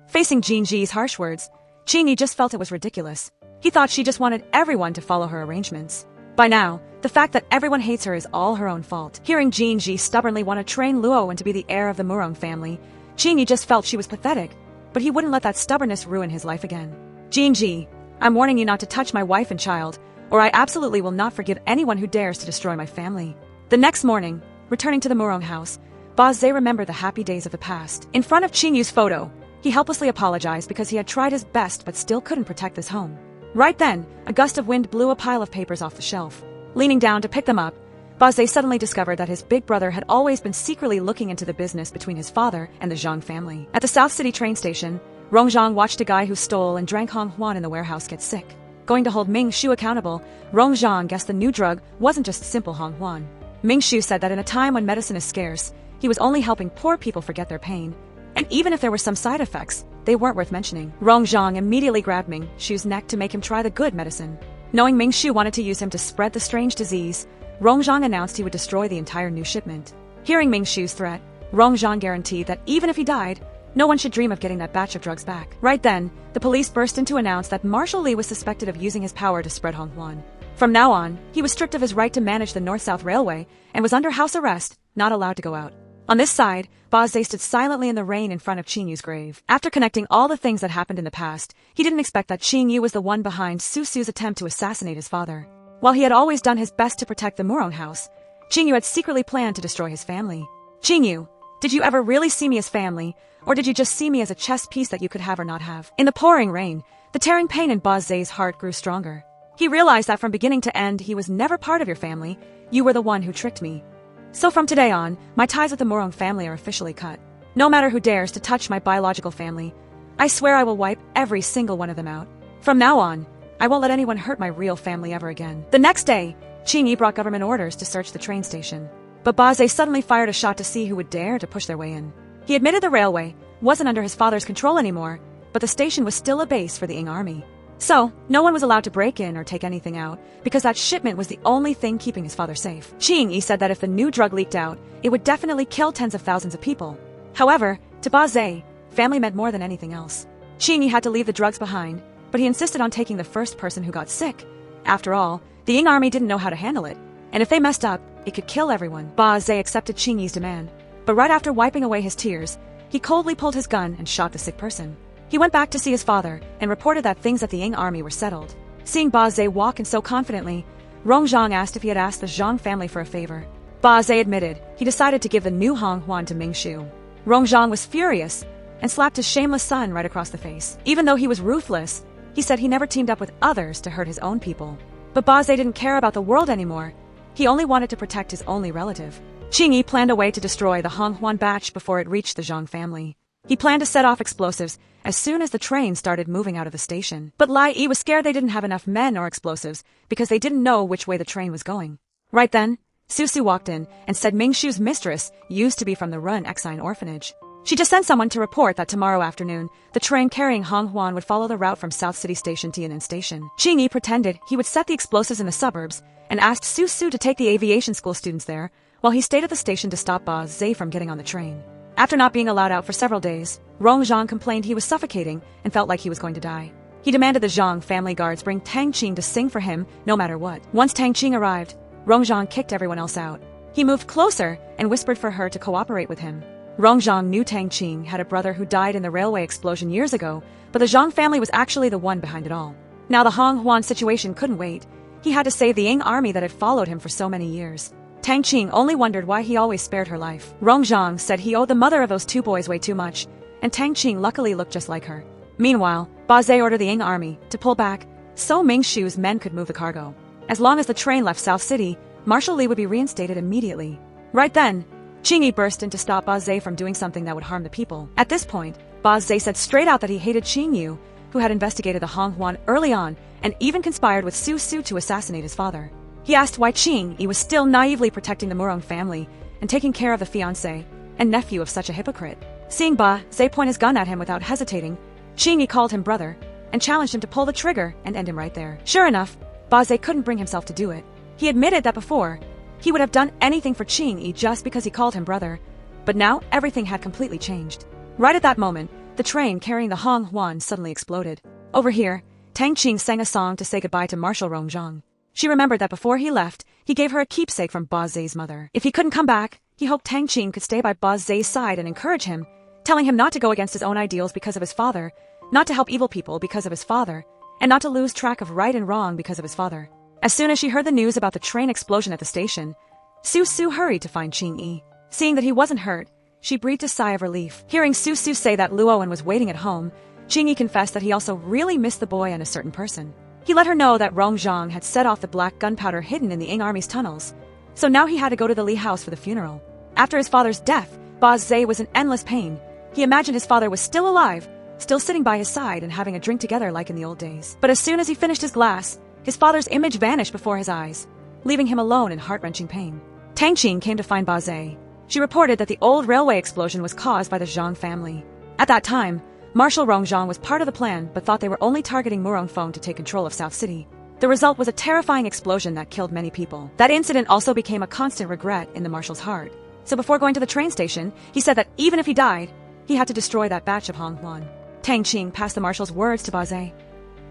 Facing Jinji's harsh words, Qingyi just felt it was ridiculous. He thought she just wanted everyone to follow her arrangements. By now, the fact that everyone hates her is all her own fault. Hearing Jinji stubbornly want to train Luowen to be the heir of the Murong family, Qingyi just felt she was pathetic, but he wouldn't let that stubbornness ruin his life again. Jinji, I'm warning you not to touch my wife and child, or I absolutely will not forgive anyone who dares to destroy my family. The next morning, returning to the Murong house, Ba Zhe remembered the happy days of the past. In front of Qingyi's photo, he helplessly apologized because he had tried his best but still couldn't protect his home. Right then, a gust of wind blew a pile of papers off the shelf. Leaning down to pick them up, Baze suddenly discovered that his big brother had always been secretly looking into the business between his father and the Zhang family. At the South City train station, Rongzhang watched a guy who stole and drank Hong Huan in the warehouse get sick. Going to hold Ming Shu accountable, Rongzhang guessed the new drug wasn't just simple Hong Huan. Ming Shu said that in a time when medicine is scarce, he was only helping poor people forget their pain. And even if there were some side effects, they weren't worth mentioning. Rongzhang immediately grabbed Ming Shu's neck to make him try the good medicine. Knowing Ming Shu wanted to use him to spread the strange disease, Rongzhang announced he would destroy the entire new shipment. Hearing Ming Shu's threat, Rongzhang guaranteed that even if he died, no one should dream of getting that batch of drugs back. Right then, the police burst in to announce that Marshal Li was suspected of using his power to spread Hong Huan. From now on, he was stripped of his right to manage the North-South Railway and was under house arrest, not allowed to go out. On this side, Baze stood silently in the rain in front of Qing Yu's grave. After connecting all the things that happened in the past, he didn't expect that Qing Yu was the one behind Su Su's attempt to assassinate his father. While he had always done his best to protect the Murong house, Qing Yu had secretly planned to destroy his family. Qing Yu, did you ever really see me as family, or did you just see me as a chess piece that you could have or not have? In the pouring rain, the tearing pain in Baze's heart grew stronger. He realized that from beginning to end, he was never part of your family. You were the one who tricked me. So from today on, my ties with the Murong family are officially cut. No matter who dares to touch my biological family, I swear I will wipe every single one of them out. From now on, I won't let anyone hurt my real family ever again. The next day, Qing Yi brought government orders to search the train station. But Baze suddenly fired a shot to see who would dare to push their way in. He admitted the railway wasn't under his father's control anymore, but the station was still a base for the Ying army. So, no one was allowed to break in or take anything out, because that shipment was the only thing keeping his father safe. Qing Yi said that if the new drug leaked out, it would definitely kill tens of thousands of people. However, to Baze, family meant more than anything else. Qing Yi had to leave the drugs behind, but he insisted on taking the first person who got sick. After all, the Ying army didn't know how to handle it, and if they messed up, it could kill everyone. Baze accepted Qing Yi's demand, but right after wiping away his tears, he coldly pulled his gun and shot the sick person. He went back to see his father and reported that things at the Ying army were settled. Seeing Baze walk in so confidently, Rongzhang asked if he had asked the Zhang family for a favor. Baze admitted he decided to give the new Hong Huan to Ming Shu. Rongzhang was furious and slapped his shameless son right across the face. Even though he was ruthless, he said he never teamed up with others to hurt his own people. But Baze didn't care about the world anymore. He only wanted to protect his only relative. Qing Yi planned a way to destroy the Hong Huan batch before it reached the Zhang family. He planned to set off explosives as soon as the train started moving out of the station. But Lai Yi was scared they didn't have enough men or explosives because they didn't know which way the train was going. Right then, Su Su walked in and said Ming Shu's mistress used to be from the Run Exine orphanage. She just sent someone to report that tomorrow afternoon, the train carrying Hong Huan would follow the route from South City Station to Yan'an Station. Qing Yi pretended he would set the explosives in the suburbs and asked Su Su to take the aviation school students there while he stayed at the station to stop Baze from getting on the train. After not being allowed out for several days, Rongzhang complained he was suffocating and felt like he was going to die. He demanded the Zhang family guards bring Tang Qing to sing for him no matter what. Once Tang Qing arrived, Rongzhang kicked everyone else out. He moved closer and whispered for her to cooperate with him. Rongzhang knew Tang Qing had a brother who died in the railway explosion years ago, but the Zhang family was actually the one behind it all. Now the Hong Huan situation couldn't wait. He had to save the Ying army that had followed him for so many years. Tang Qing only wondered why he always spared her life. Rongzhang said he owed the mother of those two boys way too much, and Tang Qing luckily looked just like her. Meanwhile, Baze ordered the Ying army to pull back so Ming Shu's men could move the cargo. As long as the train left South City, Marshal Li would be reinstated immediately. Right then, Qing Yi burst in to stop Baze from doing something that would harm the people. At this point, Baze said straight out that he hated Qing Yu, who had investigated the Hong Huan early on and even conspired with Su Su to assassinate his father. He asked why Qing Yi was still naively protecting the Murong family and taking care of the fiancé and nephew of such a hypocrite. Seeing Baze point his gun at him without hesitating, Qing Yi called him brother and challenged him to pull the trigger and end him right there. Sure enough, Baze couldn't bring himself to do it. He admitted that before, he would have done anything for Qing Yi just because he called him brother, but now everything had completely changed. Right at that moment, the train carrying the Hong Huan suddenly exploded. Over here, Tang Qing sang a song to say goodbye to Marshal Rongzhang. She remembered that before he left, he gave her a keepsake from Baze's mother. If he couldn't come back, he hoped Tang Qing could stay by Baze's side and encourage him, telling him not to go against his own ideals because of his father, not to help evil people because of his father, and not to lose track of right and wrong because of his father. As soon as she heard the news about the train explosion at the station, Su Su hurried to find Qing Yi. Seeing that he wasn't hurt, she breathed a sigh of relief. Hearing Su Su say that Luowen was waiting at home, Qing Yi confessed that he also really missed the boy and a certain person. He let her know that Rong Zhang had set off the black gunpowder hidden in the Ying army's tunnels. So now he had to go to the Li house for the funeral. After his father's death, Ba Zhe was in endless pain. He imagined his father was still alive, still sitting by his side and having a drink together like in the old days. But as soon as he finished his glass, his father's image vanished before his eyes, leaving him alone in heart-wrenching pain. Tang Qing came to find Ba Zhe. She reported that the old railway explosion was caused by the Zhang family. At that time, Marshal Rong Zhang was part of the plan but thought they were only targeting Murong Feng to take control of South City. The result was a terrifying explosion that killed many people. That incident also became a constant regret in the Marshal's heart. So before going to the train station, he said that even if he died, he had to destroy that batch of Hong Huan. Tang Qing passed the Marshal's words to Ba Zhe.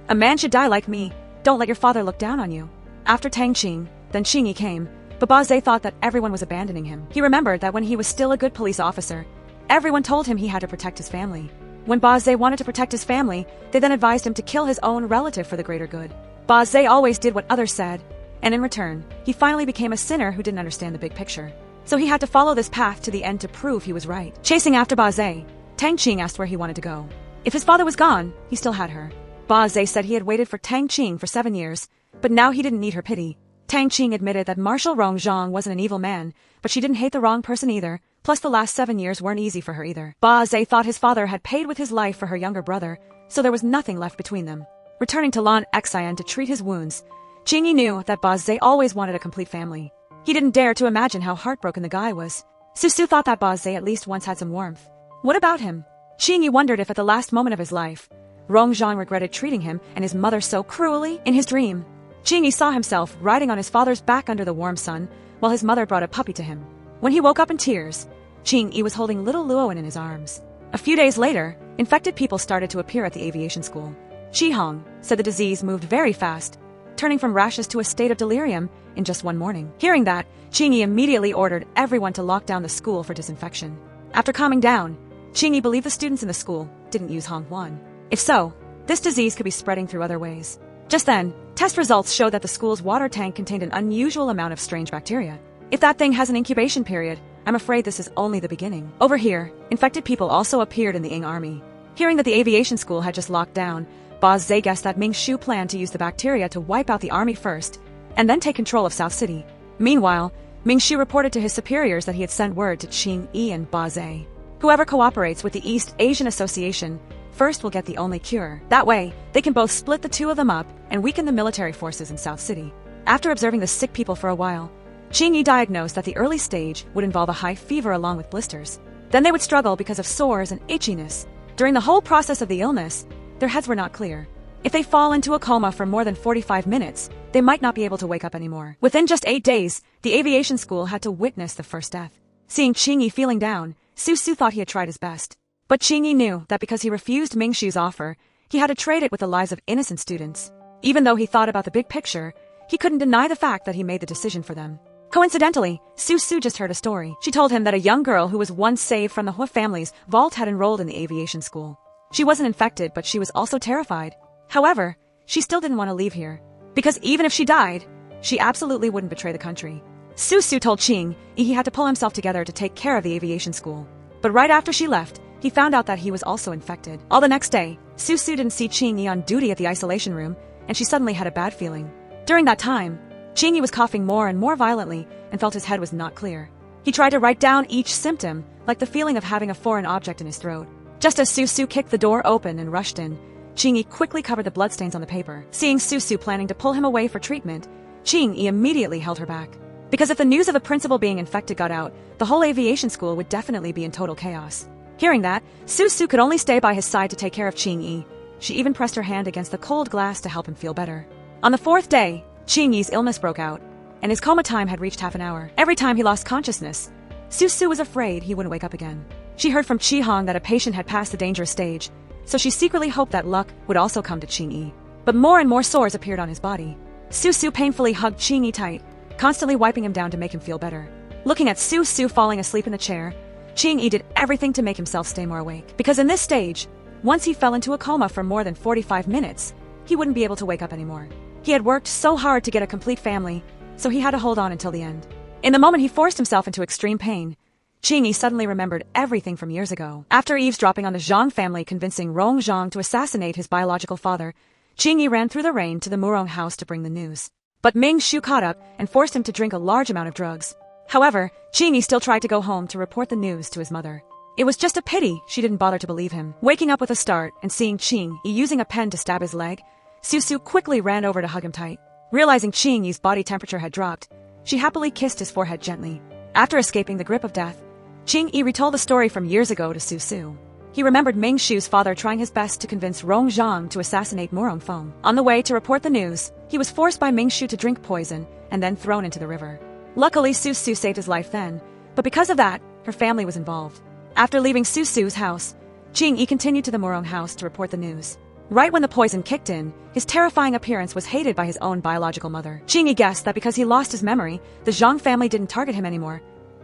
A man should die like me. Don't let your father look down on you. After Tang Qing, then Qing Yi came, but Ba Zhe thought that everyone was abandoning him. He remembered that when he was still a good police officer, everyone told him he had to protect his family. When Ba Zhe wanted to protect his family, they then advised him to kill his own relative for the greater good. Ba Zhe always did what others said, and in return, he finally became a sinner who didn't understand the big picture. So he had to follow this path to the end to prove he was right. Chasing after Ba Zhe, Tang Qing asked where he wanted to go. If his father was gone, he still had her. Ba Zhe said he had waited for Tang Qing for 7 years, but now he didn't need her pity. Tang Qing admitted that Marshal Rong Zhang wasn't an evil man, but she didn't hate the wrong person either, plus the last 7 years weren't easy for her either. Ba Zhe thought his father had paid with his life for her younger brother, so there was nothing left between them. Returning to Lan Xian to treat his wounds, Qing Yi knew that Ba Zhe always wanted a complete family. He didn't dare to imagine how heartbroken the guy was. Su Su thought that Ba Zhe at least once had some warmth. What about him? Qing Yi wondered if at the last moment of his life, Rong Zhang regretted treating him and his mother so cruelly. In his dream, Qing Yi saw himself riding on his father's back under the warm sun, while his mother brought a puppy to him. When he woke up in tears, Qing Yi was holding little Luowen in his arms. A few days later, infected people started to appear at the aviation school. Shi Hong said the disease moved very fast, turning from rashes to a state of delirium in just one morning. Hearing that, Qing Yi immediately ordered everyone to lock down the school for disinfection. After calming down, Qing Yi believed the students in the school didn't use Hong Huan. If so, this disease could be spreading through other ways. Just then, test results showed that the school's water tank contained an unusual amount of strange bacteria. If that thing has an incubation period, I'm afraid this is only the beginning. Over here, infected people also appeared in the Ying army. Hearing that the aviation school had just locked down, Ba Zhe guessed that Ming Shu planned to use the bacteria to wipe out the army first, and then take control of South City. Meanwhile, Ming Shu reported to his superiors that he had sent word to Qing Yi and Ba Zhe. Whoever cooperates with the East Asian Association first will get the only cure. That way, they can both split the two of them up and weaken the military forces in South City. After observing the sick people for a while, Qing Yi diagnosed that the early stage would involve a high fever along with blisters. Then they would struggle because of sores and itchiness. During the whole process of the illness, their heads were not clear. If they fall into a coma for more than 45 minutes, they might not be able to wake up anymore. Within just 8 days, the aviation school had to witness the first death. Seeing Qing Yi feeling down, Su Su thought he had tried his best. But Qing Yi knew that because he refused Ming Shu's offer, he had to trade it with the lives of innocent students. Even though he thought about the big picture, he couldn't deny the fact that he made the decision for them. Coincidentally, Su Su just heard a story. She told him that a young girl who was once saved from the Hua family's vault had enrolled in the aviation school. She wasn't infected, but she was also terrified. However, she still didn't want to leave here, because even if she died, she absolutely wouldn't betray the country. Su Su told Qing Yi he had to pull himself together to take care of the aviation school. But right after she left, he found out that he was also infected. All the next day, Su Su didn't see Qing Yi on duty at the isolation room, and she suddenly had a bad feeling. During that time, Qing Yi was coughing more and more violently and felt his head was not clear. He tried to write down each symptom, like the feeling of having a foreign object in his throat. Just as Su Su kicked the door open and rushed in, Qing Yi quickly covered the bloodstains on the paper. Seeing Su Su planning to pull him away for treatment, Qing Yi immediately held her back. Because if the news of the principal being infected got out, the whole aviation school would definitely be in total chaos. Hearing that, Su Su could only stay by his side to take care of Qing Yi. She even pressed her hand against the cold glass to help him feel better. On the 4th day, Qing Yi's illness broke out, and his coma time had reached half an hour. Every time he lost consciousness, Su Su was afraid he wouldn't wake up again. She heard from Qi Hong that a patient had passed the dangerous stage, so she secretly hoped that luck would also come to Qing Yi. But more and more sores appeared on his body. Su Su painfully hugged Qing Yi tight, constantly wiping him down to make him feel better. Looking at Su Su falling asleep in the chair, Qing Yi did everything to make himself stay more awake. Because in this stage, once he fell into a coma for more than 45 minutes, he wouldn't be able to wake up anymore. He had worked so hard to get a complete family, so he had to hold on until the end. In the moment he forced himself into extreme pain, Qing Yi suddenly remembered everything from years ago. After eavesdropping on the Zhang family convincing Rong Zhang to assassinate his biological father, Qingyi ran through the rain to the Murong house to bring the news. But Ming Shu caught up and forced him to drink a large amount of drugs. However, Qingyi still tried to go home to report the news to his mother. It was just a pity she didn't bother to believe him. Waking up with a start and seeing Qingyi using a pen to stab his leg, Su quickly ran over to hug him tight. Realizing Qingyi's body temperature had dropped, she happily kissed his forehead gently. After escaping the grip of death, Qingyi retold the story from years ago to Su. He remembered Ming Shu's father trying his best to convince Rong Zhang to assassinate Murong Feng. On the way to report the news, he was forced by Ming Shu to drink poison and then thrown into the river. Luckily, Su saved his life then, but because of that, her family was involved. After leaving Su's house, Qingyi continued to the Murong house to report the news. Right when the poison kicked in, his terrifying appearance was hated by his own biological mother. Qingyi guessed that because he lost his memory, the Zhang family didn't target him anymore.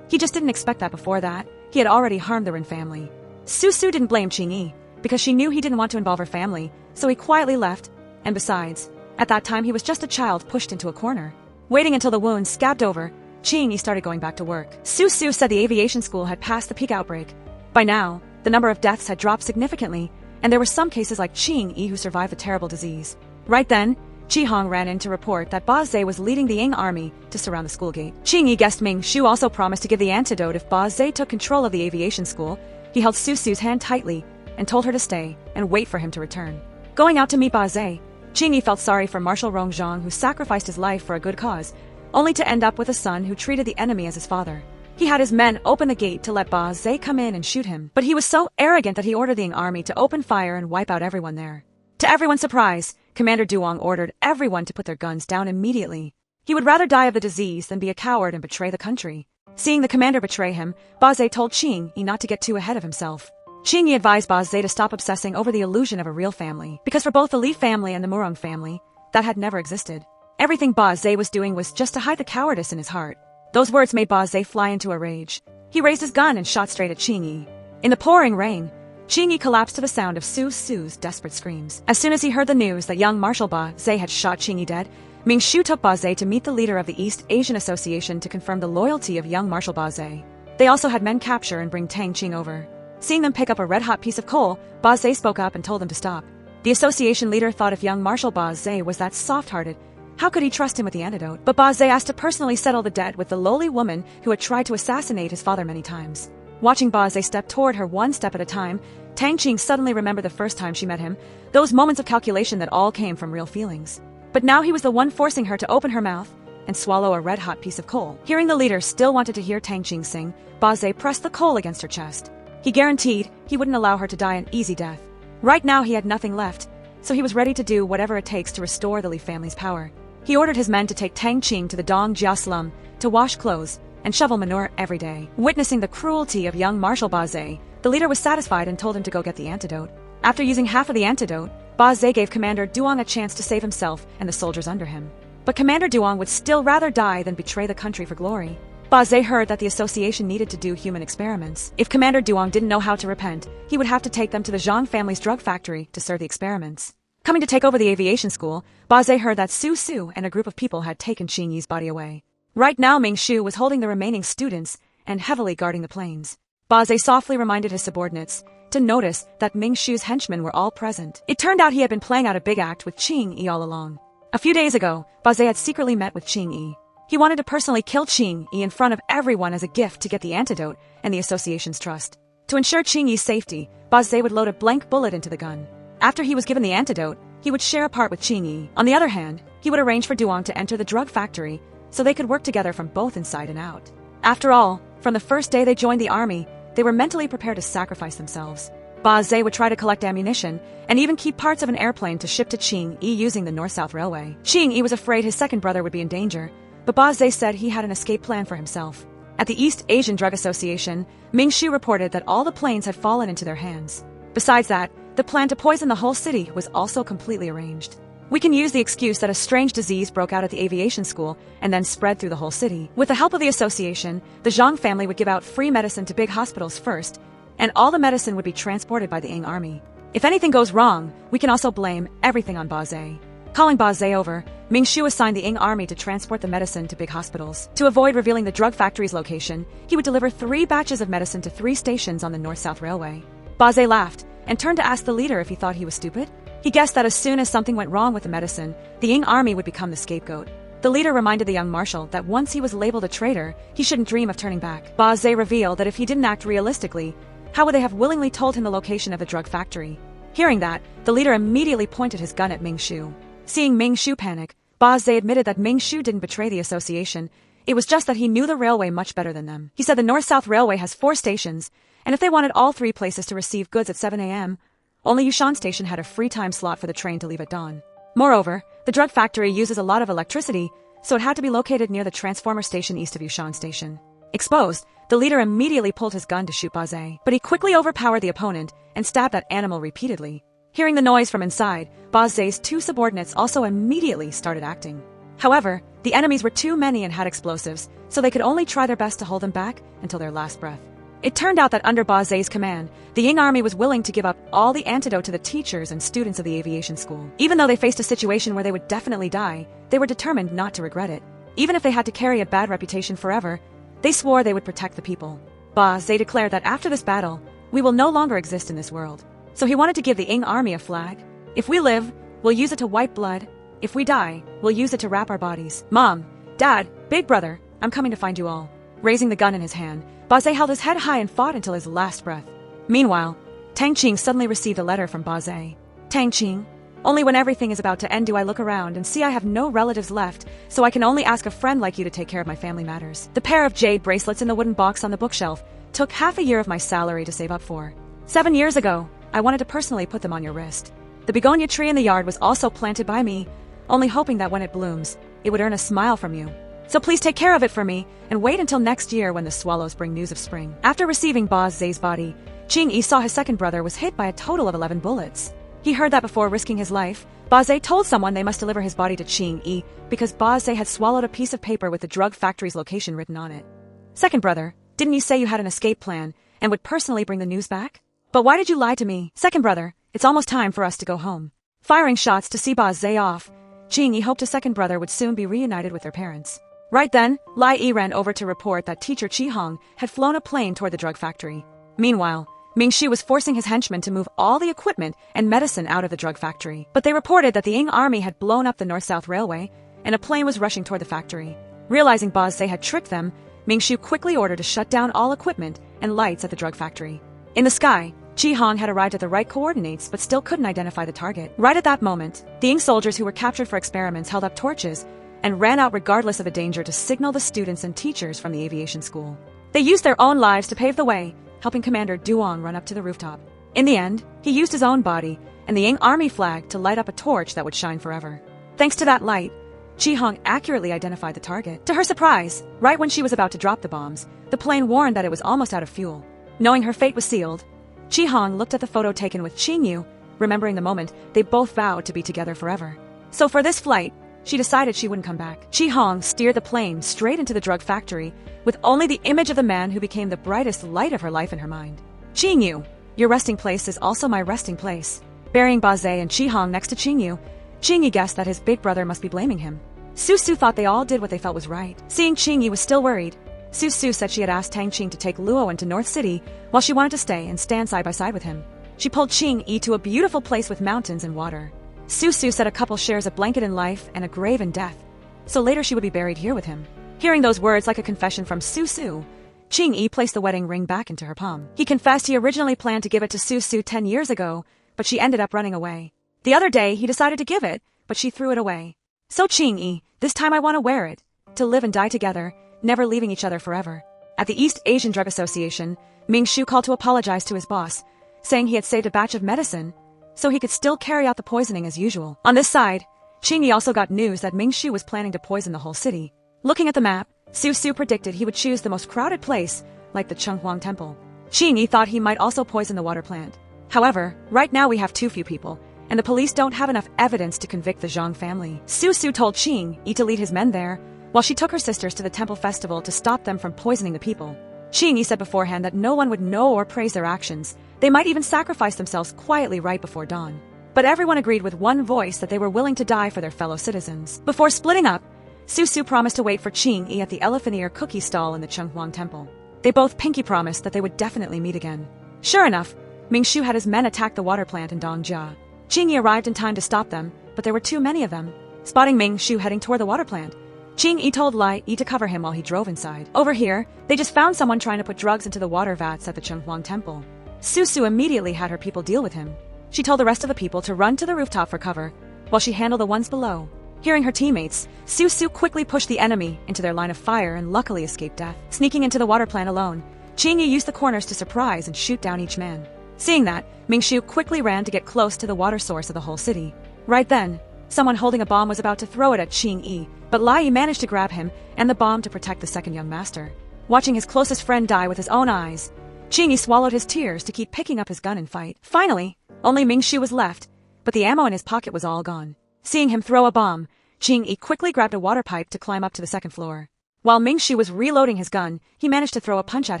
He just didn't expect that before that. He had already harmed the Ren family. Su didn't blame Qingyi, because she knew he didn't want to involve her family, so he quietly left, and besides, at that time he was just a child pushed into a corner. Waiting until the wounds scabbed over, Qingyi started going back to work. Su said the aviation school had passed the peak outbreak. By now, the number of deaths had dropped significantly, and there were some cases like Qingyi who survived the terrible disease. Right then, Qihong ran in to report that Ba Zhe was leading the Ying army to surround the school gate. Qingyi guessed Ming Shu also promised to give the antidote if Ba Zhe took control of the aviation school. He held Su's hand tightly and told her to stay and wait for him to return. Going out to meet Ba Zhe, Qingyi felt sorry for Marshal Rong Zhang, who sacrificed his life for a good cause, only to end up with a son who treated the enemy as his father. He had his men open the gate to let Ba Zhe come in and shoot him, but he was so arrogant that he ordered the Ying army to open fire and wipe out everyone there. To everyone's surprise, Commander Duong ordered everyone to put their guns down immediately. He would rather die of the disease than be a coward and betray the country. Seeing the commander betray him, Ba Zhe told Qingyi not to get too ahead of himself. Qingyi advised Ba Zhe to stop obsessing over the illusion of a real family, because for both the Li family and the Murong family, that had never existed. Everything Ba Zhe was doing was just to hide the cowardice in his heart. Those words made Ba Zhe fly into a rage. He raised his gun and shot straight at Qingyi. In the pouring rain, Qingyi collapsed to the sound of Su's desperate screams. As soon as he heard the news that Young Marshal Ba Zhe had shot Qingyi dead, Ming Shu took Ba Zhe to meet the leader of the East Asian Association to confirm the loyalty of Young Marshal Ba Zhe. They also had men capture and bring Tang Qing over. Seeing them pick up a red-hot piece of coal, Ba Zhe spoke up and told them to stop. The association leader thought if Young Marshal Ba Zhe was that soft-hearted, how could he trust him with the antidote? But Ba Zhe asked to personally settle the debt with the lowly woman who had tried to assassinate his father many times. Watching Ba Zhe step toward her one step at a time, Tang Qing suddenly remembered the first time she met him, those moments of calculation that all came from real feelings. But now he was the one forcing her to open her mouth and swallow a red-hot piece of coal. Hearing the leader still wanted to hear Tang Qing sing, Ba Zhe pressed the coal against her chest. He guaranteed he wouldn't allow her to die an easy death. Right now he had nothing left, so he was ready to do whatever it takes to restore the Li family's power. He ordered his men to take Tang Qing to the Dongjia slum to wash clothes and shovel manure every day. Witnessing the cruelty of Young Marshal Ba Zhe, the leader was satisfied and told him to go get the antidote. After using half of the antidote, Ba Zhe gave Commander Duong a chance to save himself and the soldiers under him. But Commander Duong would still rather die than betray the country for glory. Ba Zhe heard that the association needed to do human experiments. If Commander Duong didn't know how to repent, he would have to take them to the Zhang family's drug factory to serve the experiments. Coming to take over the aviation school, Ba Zhe heard that Su and a group of people had taken Qingyi's body away. Right now Ming Shu was holding the remaining students and heavily guarding the planes. Ba Zhe softly reminded his subordinates to notice that Ming Shu's henchmen were all present. It turned out he had been playing out a big act with Qingyi all along. A few days ago, Ba Zhe had secretly met with Qingyi. He wanted to personally kill Qingyi in front of everyone as a gift to get the antidote and the association's trust. To ensure Qingyi's safety, Ba Zhe would load a blank bullet into the gun. After he was given the antidote, he would share a part with Qingyi. On the other hand, he would arrange for Duong to enter the drug factory so they could work together from both inside and out. After all, from the first day they joined the army, they were mentally prepared to sacrifice themselves. Ba Zhe would try to collect ammunition and even keep parts of an airplane to ship to Qingyi using the North-South Railway. Qingyi was afraid his second brother would be in danger, but Ba Zhe said he had an escape plan for himself. At the East Asian Drug Association, Ming Shu reported that all the planes had fallen into their hands. Besides that, the plan to poison the whole city was also completely arranged. We can use the excuse that a strange disease broke out at the aviation school and then spread through the whole city. With the help of the association, the Zhang family would give out free medicine to big hospitals first, and all the medicine would be transported by the Ying army. If anything goes wrong, we can also blame everything on Ba Zhe. Calling Ba Zhe over, Ming Shu assigned the Ying army to transport the medicine to big hospitals. To avoid revealing the drug factory's location, he would deliver 3 batches of medicine to 3 stations on the North-South Railway. Ba Zhe laughed and turned to ask the leader if he thought he was stupid. He guessed that as soon as something went wrong with the medicine, the Ying army would become the scapegoat. The leader reminded the young marshal that once he was labeled a traitor, he shouldn't dream of turning back. Ba Zhe revealed that if he didn't act realistically, how would they have willingly told him the location of the drug factory? Hearing that, the leader immediately pointed his gun at Ming Shu. Seeing Ming Shu panic, Ba Zhe admitted that Ming Shu didn't betray the association. It was just that he knew the railway much better than them. He said the North-South Railway has 4 stations, and if they wanted all 3 places to receive goods at 7 a.m., only Yushan Station had a free time slot for the train to leave at dawn. Moreover, the drug factory uses a lot of electricity, so it had to be located near the transformer station east of Yushan Station. Exposed, the leader immediately pulled his gun to shoot Ba Zhe, but he quickly overpowered the opponent and stabbed that animal repeatedly. Hearing the noise from inside, Ba Zhe's 2 subordinates also immediately started acting. However, the enemies were too many and had explosives, so they could only try their best to hold them back until their last breath. It turned out that under Ba Zhe's command, the Ying army was willing to give up all the antidote to the teachers and students of the aviation school. Even though they faced a situation where they would definitely die, they were determined not to regret it. Even if they had to carry a bad reputation forever, they swore they would protect the people. Ba Zhe declared that after this battle, we will no longer exist in this world. So he wanted to give the Ying army a flag. If we live, we'll use it to wipe blood. If we die, we'll use it to wrap our bodies. Mom, Dad, Big Brother, I'm coming to find you all. Raising the gun in his hand, Ba Zhe held his head high and fought until his last breath. Meanwhile, Tang Qing suddenly received a letter from Ba Zhe. Tang Qing, only when everything is about to end do I look around and see I have no relatives left, so I can only ask a friend like you to take care of my family matters. The pair of jade bracelets in the wooden box on the bookshelf took half a year of my salary to save up for. 7 years ago, I wanted to personally put them on your wrist. The begonia tree in the yard was also planted by me, only hoping that when it blooms, it would earn a smile from you. So please take care of it for me, and wait until next year when the swallows bring news of spring. After receiving Ba Zhe's body, Qing Yi saw his second brother was hit by a total of 11 bullets. He heard that before risking his life, Ba Zhe told someone they must deliver his body to Qing Yi because Ba Zhe had swallowed a piece of paper with the drug factory's location written on it. Second brother, didn't you say you had an escape plan and would personally bring the news back? But why did you lie to me? Second brother, it's almost time for us to go home. Firing shots to see Ba Zhe off, Qing Yi hoped his second brother would soon be reunited with their parents. Right then, Lai Yi ran over to report that teacher Qi Hong had flown a plane toward the drug factory. Meanwhile, Ming Shu was forcing his henchmen to move all the equipment and medicine out of the drug factory. But they reported that the Ying army had blown up the North-South Railway, and a plane was rushing toward the factory. Realizing Ba Zhe had tricked them, Ming Shu quickly ordered to shut down all equipment and lights at the drug factory. In the sky, Qi Hong had arrived at the right coordinates but still couldn't identify the target. Right at that moment, the Ying soldiers who were captured for experiments held up torches and ran out regardless of the danger to signal the students and teachers from the aviation school. They used their own lives to pave the way, helping Commander Duong run up to the rooftop. In the end, he used his own body and the Ying army flag to light up a torch that would shine forever. Thanks to that light, Qi Hong accurately identified the target. To her surprise, right when she was about to drop the bombs, the plane warned that it was almost out of fuel. Knowing her fate was sealed, Qi Hong looked at the photo taken with Qing Yu, remembering the moment they both vowed to be together forever. So for this flight, she decided she wouldn't come back. Qi Hong steered the plane straight into the drug factory, with only the image of the man who became the brightest light of her life in her mind. Qing Yu, your resting place is also my resting place. Burying Ba Zhe and Qi Hong next to Qing Yu, Qing Yi guessed that his big brother must be blaming him. Su Su thought they all did what they felt was right. Seeing Qing Yi was still worried, Su Su said she had asked Tang Qing to take Luo into North City while she wanted to stay and stand side by side with him. She pulled Qing Yi to a beautiful place with mountains and water. Su Su said a couple shares a blanket in life and a grave in death, so later she would be buried here with him. Hearing those words like a confession from Su Su, Qing Yi placed the wedding ring back into her palm. He confessed he originally planned to give it to Su Su 10 years ago, but she ended up running away. The other day, he decided to give it, but she threw it away. So Qing Yi, this time I want to wear it, to live and die together, never leaving each other forever. At the East Asian Drug Association, Ming Shu called to apologize to his boss, saying he had saved a batch of medicine, so he could still carry out the poisoning as usual. On this side, Qing Yi also got news that Ming Shu was planning to poison the whole city. Looking at the map, Su Su predicted he would choose the most crowded place, like the Chenghuang Temple. Qing Yi thought he might also poison the water plant. However, right now we have too few people, and the police don't have enough evidence to convict the Zhang family. Su Su told Qing Yi to lead his men there, while she took her sisters to the temple festival to stop them from poisoning the people. Qing Yi said beforehand that no one would know or praise their actions. They might even sacrifice themselves quietly right before dawn. But everyone agreed with one voice that they were willing to die for their fellow citizens. Before splitting up, Su Su promised to wait for Qing Yi at the elephant ear cookie stall in the Chenghuang Temple. They both pinky promised that they would definitely meet again. Sure enough, Ming Shu had his men attack the water plant in Dongjia. Qing Yi arrived in time to stop them, but there were too many of them. Spotting Ming Shu heading toward the water plant, Qing Yi told Lai Yi to cover him while he drove inside. Over here, they just found someone trying to put drugs into the water vats at the Chenghuang temple. Su Su immediately had her people deal with him. She told the rest of the people to run to the rooftop for cover, while she handled the ones below. Hearing her teammates, Su Su quickly pushed the enemy into their line of fire and luckily escaped death. Sneaking into the water plant alone, Qing Yi used the corners to surprise and shoot down each man. Seeing that, Ming Shu quickly ran to get close to the water source of the whole city. Right then, someone holding a bomb was about to throw it at Qing Yi, but Lai Yi managed to grab him and the bomb to protect the second young master. Watching his closest friend die with his own eyes, Qing Yi swallowed his tears to keep picking up his gun and fight. Finally, only Ming Shu was left, but the ammo in his pocket was all gone. Seeing him throw a bomb, Qing Yi quickly grabbed a water pipe to climb up to the second floor. While Ming Shu was reloading his gun, he managed to throw a punch at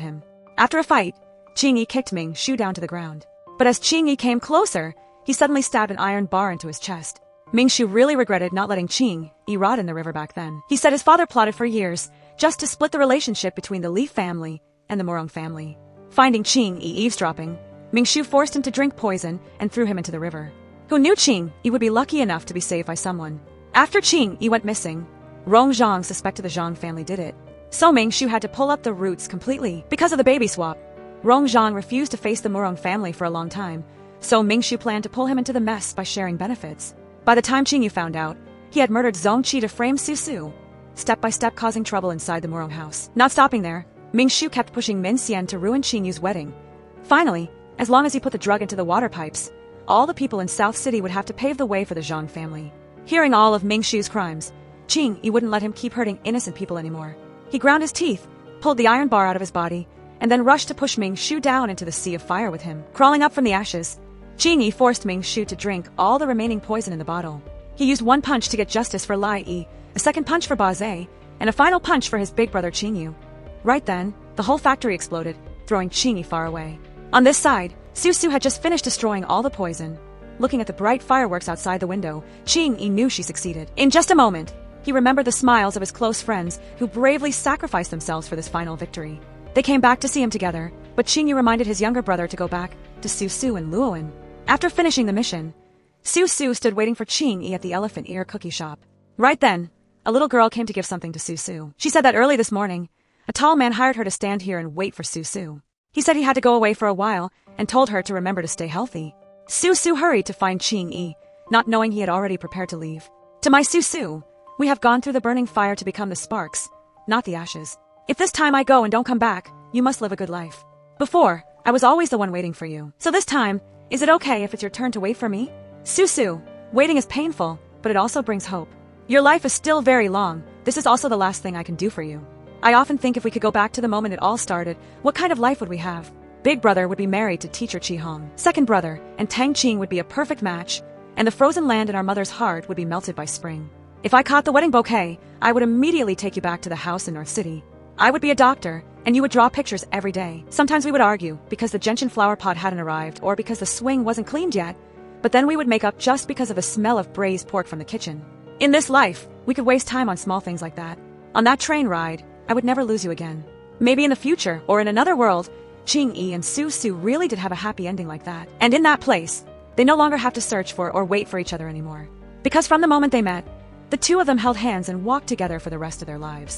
him. After a fight, Qing Yi kicked Ming Shu down to the ground. But as Qing Yi came closer, he suddenly stabbed an iron bar into his chest. Ming Shu really regretted not letting Qing Yi rot in the river back then. He said his father plotted for years just to split the relationship between the Li family and the Murong family. Finding Qing Yi eavesdropping, Ming Shu forced him to drink poison and threw him into the river. Who knew Qing Yi would be lucky enough to be saved by someone? After Qing Yi went missing, Rong Zhang suspected the Zhang family did it. So Ming Shu had to pull up the roots completely because of the baby swap. Rong Zhang refused to face the Murong family for a long time, so Ming Shu planned to pull him into the mess by sharing benefits. By the time Qing Yi found out, he had murdered Zhong Qi to frame Su Su, step by step causing trouble inside the Murong house. Not stopping there, Ming Shu kept pushing Min Xian to ruin Qing Yi's wedding. Finally, as long as he put the drug into the water pipes, all the people in South City would have to pave the way for the Zhang family. Hearing all of Ming Shu's crimes, Qing Yi wouldn't let him keep hurting innocent people anymore. He ground his teeth, pulled the iron bar out of his body, and then rushed to push Ming Shu down into the sea of fire with him. Crawling up from the ashes, Qing Yi forced Ming Shu to drink all the remaining poison in the bottle. He used one punch to get justice for Lai Yi, a second punch for Ba Zhe, and a final punch for his big brother Qing Yu. Right then, the whole factory exploded, throwing Qing Yi far away. On this side, Su Su had just finished destroying all the poison. Looking at the bright fireworks outside the window, Qing Yi knew she succeeded. In just a moment, he remembered the smiles of his close friends who bravely sacrificed themselves for this final victory. They came back to see him together, but Qing Yi reminded his younger brother to go back to Su Su and Luowen. After finishing the mission, Su Su stood waiting for Qing Yi at the elephant ear cookie shop. Right then, a little girl came to give something to Su Su. She said that early this morning, a tall man hired her to stand here and wait for Su Su. He said he had to go away for a while and told her to remember to stay healthy. Su Su hurried to find Qing Yi, not knowing he had already prepared to leave. To my Su Su, we have gone through the burning fire to become the sparks, not the ashes. If this time I go and don't come back, you must live a good life. Before, I was always the one waiting for you. So this time, is it okay if it's your turn to wait for me? Su Su, waiting is painful, but it also brings hope. Your life is still very long. This is also the last thing I can do for you. I often think if we could go back to the moment it all started, what kind of life would we have? Big brother would be married to teacher Chi Hong. Second brother and Tang Qing would be a perfect match, and the frozen land in our mother's heart would be melted by spring. If I caught the wedding bouquet, I would immediately take you back to the house in North City. I would be a doctor, and you would draw pictures every day. Sometimes we would argue because the gentian flower pot hadn't arrived or because the swing wasn't cleaned yet, but then we would make up just because of the smell of braised pork from the kitchen. In this life, we could waste time on small things like that. On that train ride, I would never lose you again. Maybe in the future, or in another world, Qing Yi and Su Su really did have a happy ending like that. And in that place, they no longer have to search for or wait for each other anymore. Because from the moment they met, the two of them held hands and walked together for the rest of their lives.